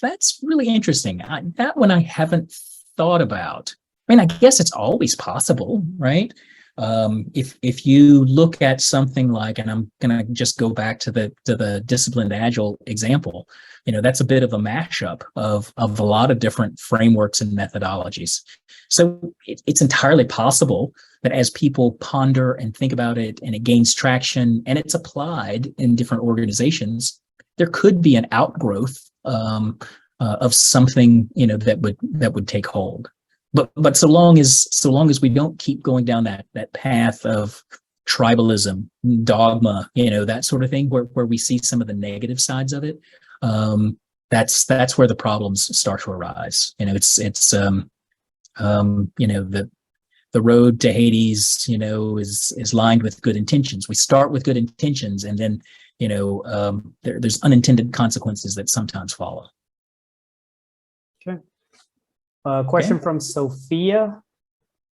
That's really interesting. That one I haven't thought about. I mean, I guess it's always possible, right? If you look at something like, and I'm going to just go back to the disciplined Agile example, that's a bit of a mashup of a lot of different frameworks and methodologies. So it's entirely possible that as people ponder and think about it, and it gains traction, and it's applied in different organizations, there could be an outgrowth of something that would take hold. But so long as we don't keep going down that path of tribalism, dogma, that sort of thing, where we see some of the negative sides of it, that's where the problems start to arise. The road to Hades, is lined with good intentions. We start with good intentions, and then there's unintended consequences that sometimes follow. Okay. Question from Sophia.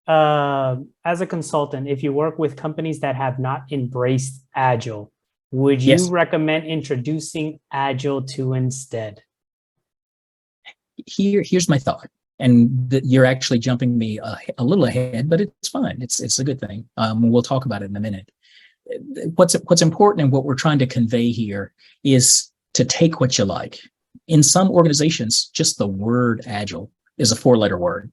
As a consultant, if you work with companies that have not embraced Agile, would you recommend introducing Agile 2 instead? Here's my thought, and you're actually jumping me a little ahead, but it's fine. It's a good thing. We'll talk about it in a minute. What's important and what we're trying to convey here is to take what you like. In some organizations, just the word Agile is a 4-letter word.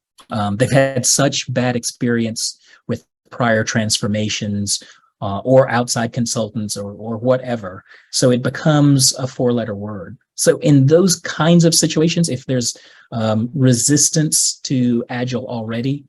They've had such bad experience with prior transformations or outside consultants or whatever. So it becomes a 4-letter word. So in those kinds of situations, if there's resistance to Agile already,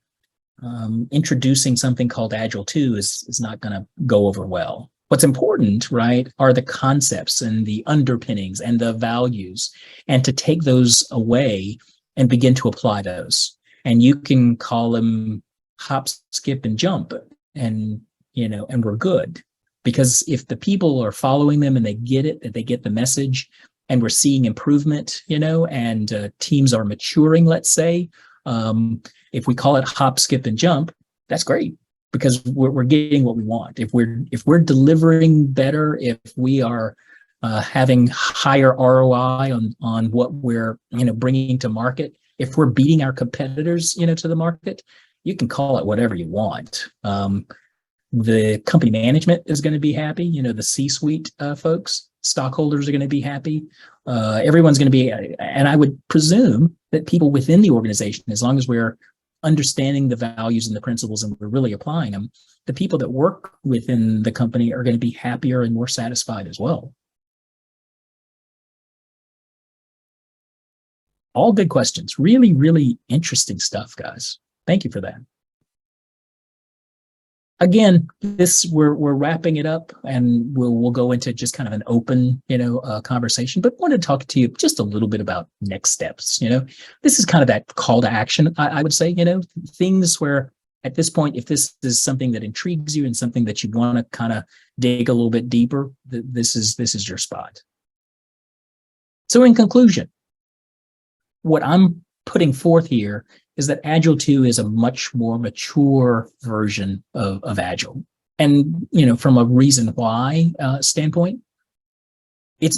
introducing something called Agile 2 is not going to go over well. What's important, right, are the concepts and the underpinnings and the values, and to take those away and begin to apply those. And you can call them hop, skip, and jump, and we're good. Because if the people are following them and they get it, that they get the message, and we're seeing improvement, and teams are maturing, let's say, if we call it hop, skip, and jump, that's great, because we're getting what we want. If we're delivering better, if we are having higher ROI on what we're bringing to market, If we're beating our competitors, to the market, you can call it whatever you want. The company management is going to be happy. The C-suite folks, stockholders are going to be happy. Everyone's going to be, and I would presume that people within the organization, as long as we're understanding the values and the principles and we're really applying them, the people that work within the company are going to be happier and more satisfied as well. All good questions. Really, really interesting stuff, guys. Thank you for that. Again, we're wrapping it up, and we'll go into just kind of an open, conversation. But wanted to talk to you just a little bit about next steps. This is kind of that call to action. I would say, things where at this point, if this is something that intrigues you and something that you want to kind of dig a little bit deeper, this is your spot. So, in conclusion, what I'm putting forth here is that Agile 2 is a much more mature version of Agile. And, from a reason why standpoint, it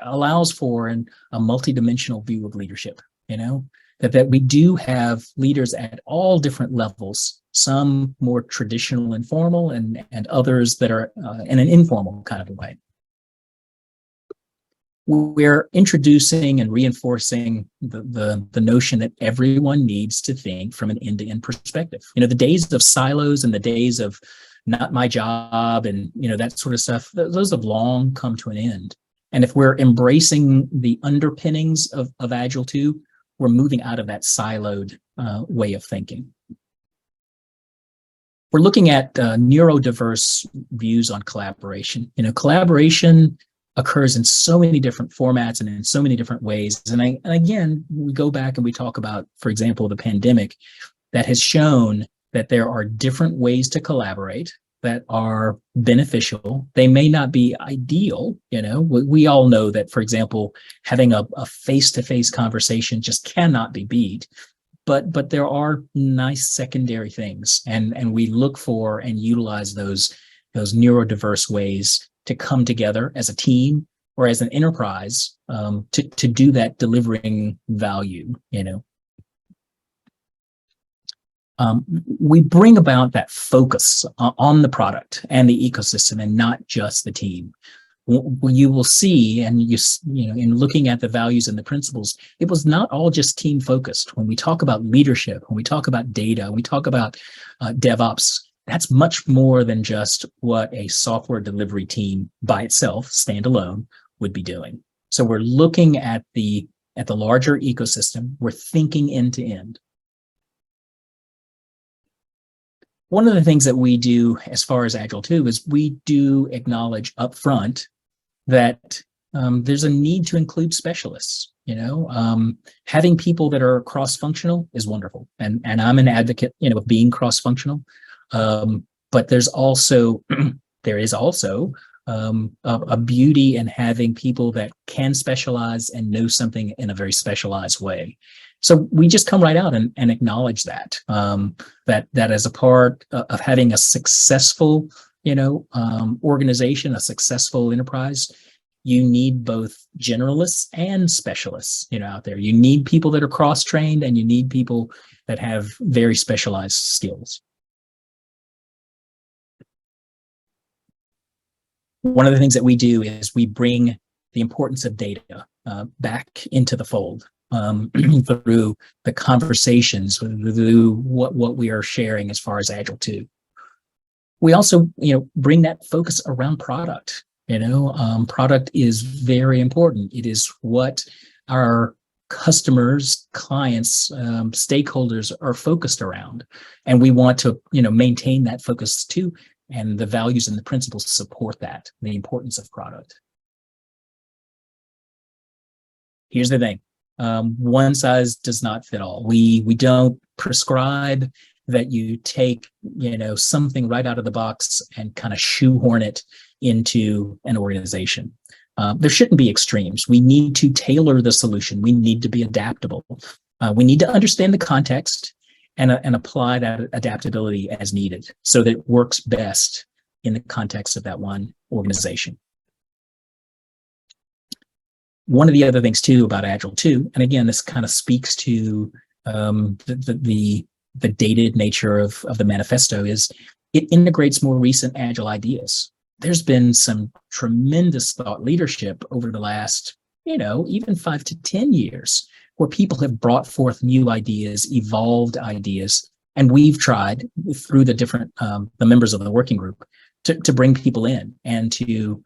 allows for a multidimensional view of leadership, that we do have leaders at all different levels, some more traditional and formal, and others that are in an informal kind of a way. We're introducing and reinforcing the notion that everyone needs to think from an end-to-end perspective. The days of silos and the days of not my job and that sort of stuff, those have long come to an end. And if we're embracing the underpinnings of Agile 2, we're moving out of that siloed way of thinking. We're looking at neurodiverse views on collaboration. Collaboration occurs in so many different formats and in so many different ways. And again, we go back and we talk about, for example, the pandemic that has shown that there are different ways to collaborate that are beneficial. They may not be ideal. We all know that, for example, having a face-to-face conversation just cannot be beat. But there are nice secondary things, and we look for and utilize those neurodiverse ways to come together as a team or as an enterprise to do that, delivering value. We bring about that focus on the product and the ecosystem, and not just the team. You will see, and in looking at the values and the principles, it was not all just team focused. When we talk about leadership, when we talk about data, when we talk about DevOps, that's much more than just what a software delivery team by itself, standalone, would be doing. So we're looking at the larger ecosystem. We're thinking end to end. One of the things that we do as far as Agile 2 is we do acknowledge upfront that there's a need to include specialists. Having people that are cross-functional is wonderful, and I'm an advocate, of being cross-functional. But there is also a beauty in having people that can specialize and know something in a very specialized way. So we just come right out and acknowledge that as a part of having a successful, organization, a successful enterprise, you need both generalists and specialists, out there. You need people that are cross-trained, and you need people that have very specialized skills. One of the things that we do is we bring the importance of data back into the fold through the conversations, through what we are sharing as far as Agile 2. We also, bring that focus around product. Product is very important. It is what our customers, clients, stakeholders are focused around, and we want to, maintain that focus too. And the values and the principles support that, the importance of product. Here's the thing. One size does not fit all. We don't prescribe that you take, something right out of the box and kind of shoehorn it into an organization. There shouldn't be extremes. We need to tailor the solution. We need to be adaptable. We need to understand the context and apply that adaptability as needed so that it works best in the context of that one organization. One of the other things too about Agile 2, and again, this kind of speaks to the dated nature of the manifesto, is it integrates more recent Agile ideas. There's been some tremendous thought leadership over the last, even 5 to 10 years, where people have brought forth new ideas, evolved ideas, and we've tried through the different the members of the working group to bring people in and to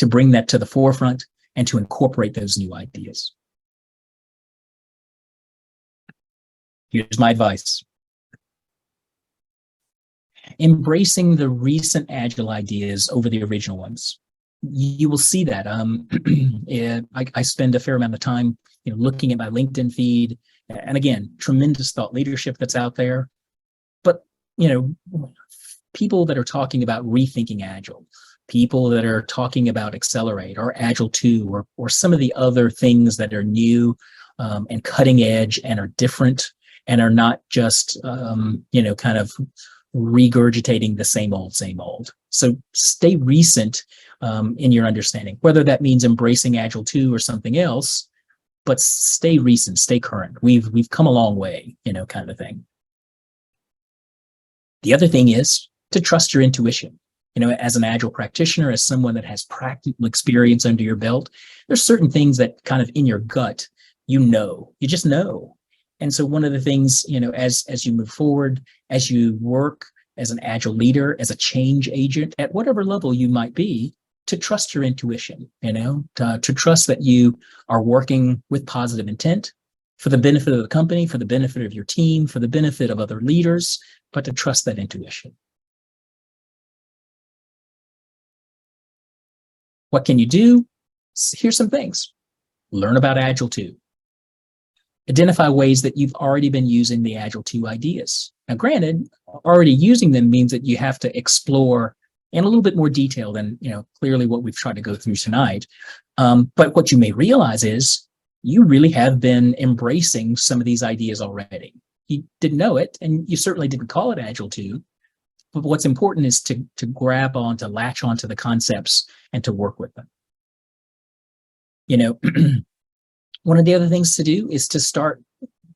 bring that to the forefront and to incorporate those new ideas. Here's my advice. Embracing the recent Agile ideas over the original ones. You will see that. I spend a fair amount of time looking at my LinkedIn feed, and again, tremendous thought leadership that's out there. But people that are talking about rethinking Agile, people that are talking about Accelerate or Agile 2 or some of the other things that are new and cutting edge and are different and are not just kind of regurgitating the same old. So stay recent in your understanding, whether that means embracing Agile 2 or something else, but stay recent, stay current. We've come a long way, kind of thing. The other thing is to trust your intuition. As an Agile practitioner, as someone that has practical experience under your belt, there's certain things that kind of in your gut, you just know. And so one of the things, as you move forward, as you work as an Agile leader, as a change agent, at whatever level you might be, to trust your intuition, to trust that you are working with positive intent for the benefit of the company, for the benefit of your team, for the benefit of other leaders, but to trust that intuition. What can you do? Here's some things. Learn about Agile 2. Identify ways that you've already been using the Agile 2 ideas. Now, granted, already using them means that you have to explore in a little bit more detail than, clearly what we've tried to go through tonight. But what you may realize is you really have been embracing some of these ideas already. You didn't know it, and you certainly didn't call it Agile 2. But what's important is to grab on, to latch onto the concepts and to work with them. One of the other things to do is to start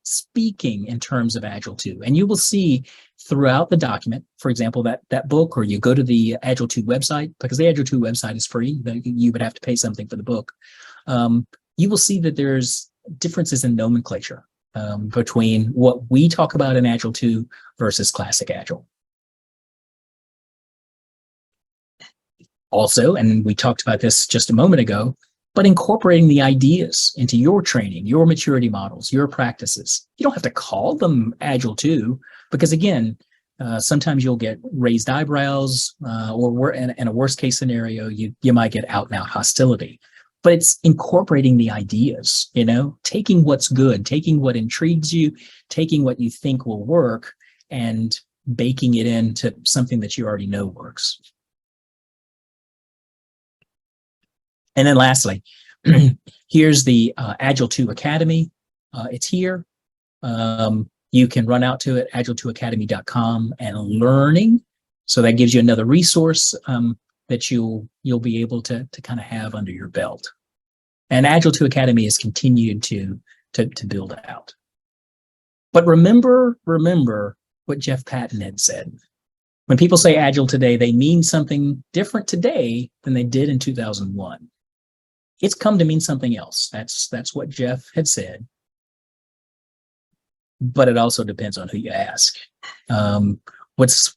speaking in terms of Agile 2. And you will see throughout the document, for example, that book, or you go to the Agile 2 website, because the Agile 2 website is free, you would have to pay something for the book. You will see that there's differences in nomenclature between what we talk about in Agile 2 versus Classic Agile. Also, and we talked about this just a moment ago, but incorporating the ideas into your training, your maturity models, your practices. You don't have to call them Agile 2, because again, sometimes you'll get raised eyebrows, or in a worst case scenario, you might get out and out hostility. But it's incorporating the ideas, taking what's good, taking what intrigues you, taking what you think will work, and baking it into something that you already know works. And then lastly, here's the Agile 2 Academy. It's here. You can run out to it, agile2academy.com, and learning. So that gives you another resource that you'll be able to kind of have under your belt. And Agile 2 Academy has continued to build out. But remember what Jeff Patton had said. When people say Agile today, they mean something different today than they did in 2001. It's come to mean something else. That's what Jeff had said. But it also depends on who you ask. What's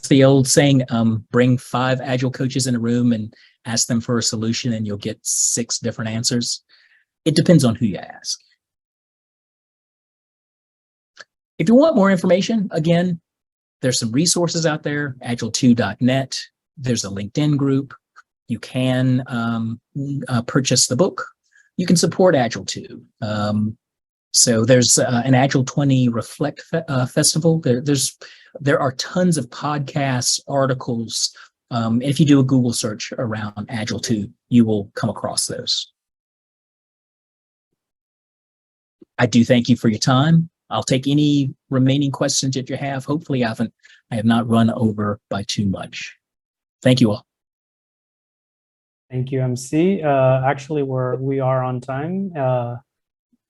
the old saying? Bring 5 Agile coaches in a room and ask them for a solution, and you'll get 6 different answers. It depends on who you ask. If you want more information, again, there's some resources out there, agile2.net. There's a LinkedIn group. You can purchase the book. You can support Agile 2. So there's an Agile 20 Reflect Festival. There are tons of podcasts, articles. If you do a Google search around Agile 2, you will come across those. I do thank you for your time. I'll take any remaining questions that you have. Hopefully I have not run over by too much. Thank you all. Thank you, MC. Actually, we are on time.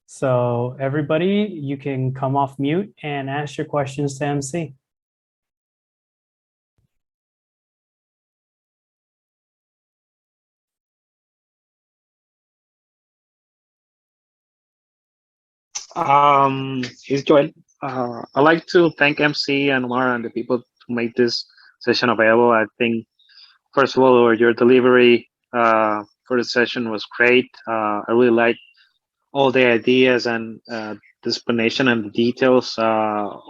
So everybody, you can come off mute and ask your questions to MC. It's Joel. I'd like to thank MC and Omar and the people to make this session available. I think, first of all, your delivery for the session was great. I really like all the ideas and the explanation and the details. The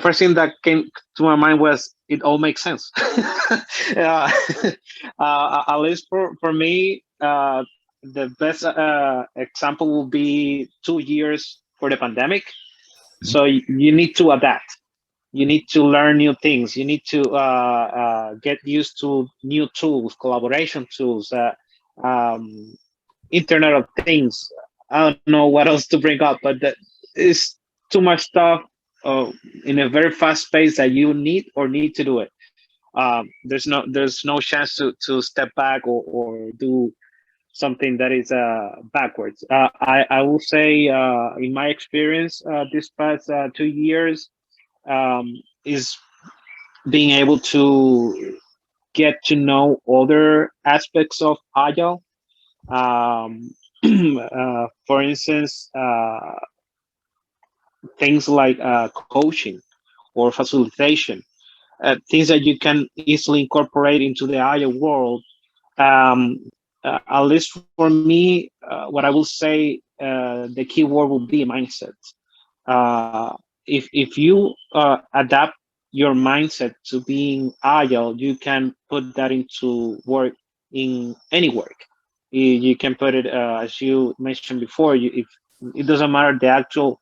first thing that came to my mind was it all makes sense. uh, at least for me, the best example will be 2 years for the pandemic. So you need to adapt. You need to learn new things. You need to get used to new tools, collaboration tools, Internet of Things. I don't know what else to bring up, but that is too much stuff in a very fast pace that you need to do it. There's no chance to step back or do something that is backwards. I will say, in my experience, this past 2 years is being able to get to know other aspects of Agile. For instance, things like coaching or facilitation, things that you can easily incorporate into the Agile world. At least for me, what I will say, the key word will be mindset. If you adapt your mindset to being Agile, you can put that into work in any work. You can put it, as you mentioned before, if it doesn't matter the actual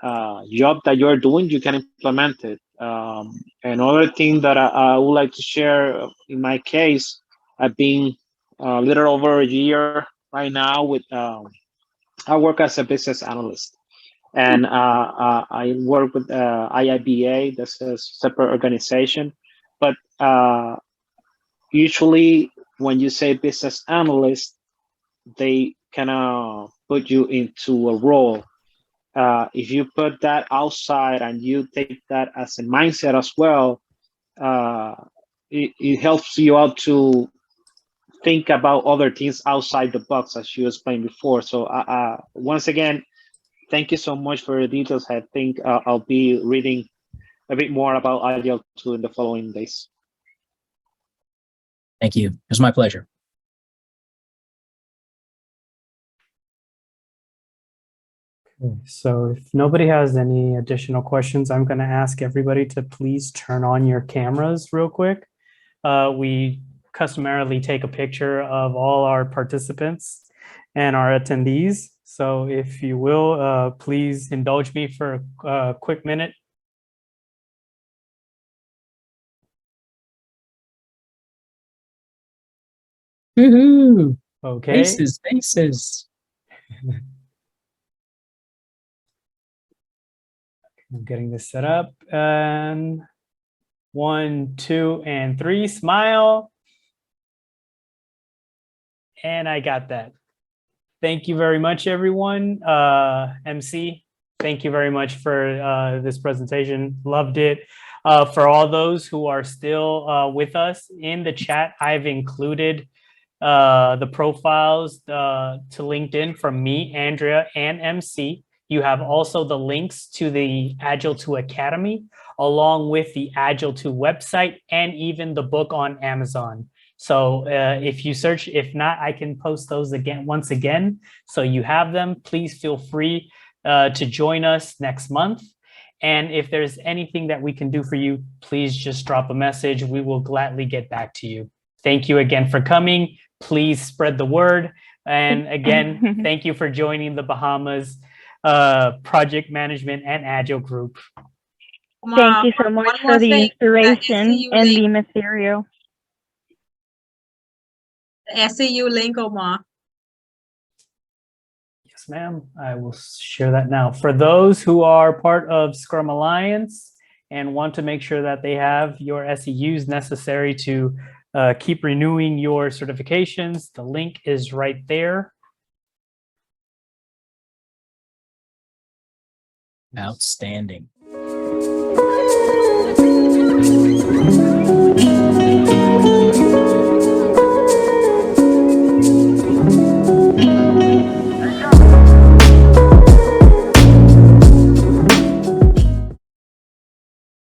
job that you're doing, you can implement it. Another thing that I would like to share, in my case, I've been a little over a year right now with, I work as a business analyst, and I work with IIBA, that's a separate organization. But usually when you say business analyst, they kind of put you into a role. If you put that outside and you take that as a mindset as well, it helps you out to think about other things outside the box, as you explained before. So once again, thank you so much for the details. I think I'll be reading a bit more about Agile 2 in the following days. Thank you. It was my pleasure. Okay, so if nobody has any additional questions, I'm going to ask everybody to please turn on your cameras real quick. We customarily take a picture of all our participants and our attendees. So if you will, please indulge me for a quick minute. Woohoo! Okay. Faces. I'm getting this set up, and 1, 2, and 3, smile. And I got that. Thank you very much, everyone. MC, thank you very much for this presentation. Loved it. For all those who are still with us in the chat, I've included the profiles to LinkedIn from me, Andrea, and MC. You have also the links to the Agile 2 Academy, along with the Agile 2 website, and even the book on Amazon. So if you search, if not, I can post those again once again. So you have them. Please feel free to join us next month. And if there's anything that we can do for you, please just drop a message. We will gladly get back to you. Thank you again for coming. Please spread the word. And again, thank you for joining the Bahamas Project Management and Agile Group. Thank you so much for the inspiration and the material. The SAU link, Omar. Yes, ma'am. I will share that now. For those who are part of Scrum Alliance and want to make sure that they have your SEUs necessary to keep renewing your certifications, the link is right there. Outstanding.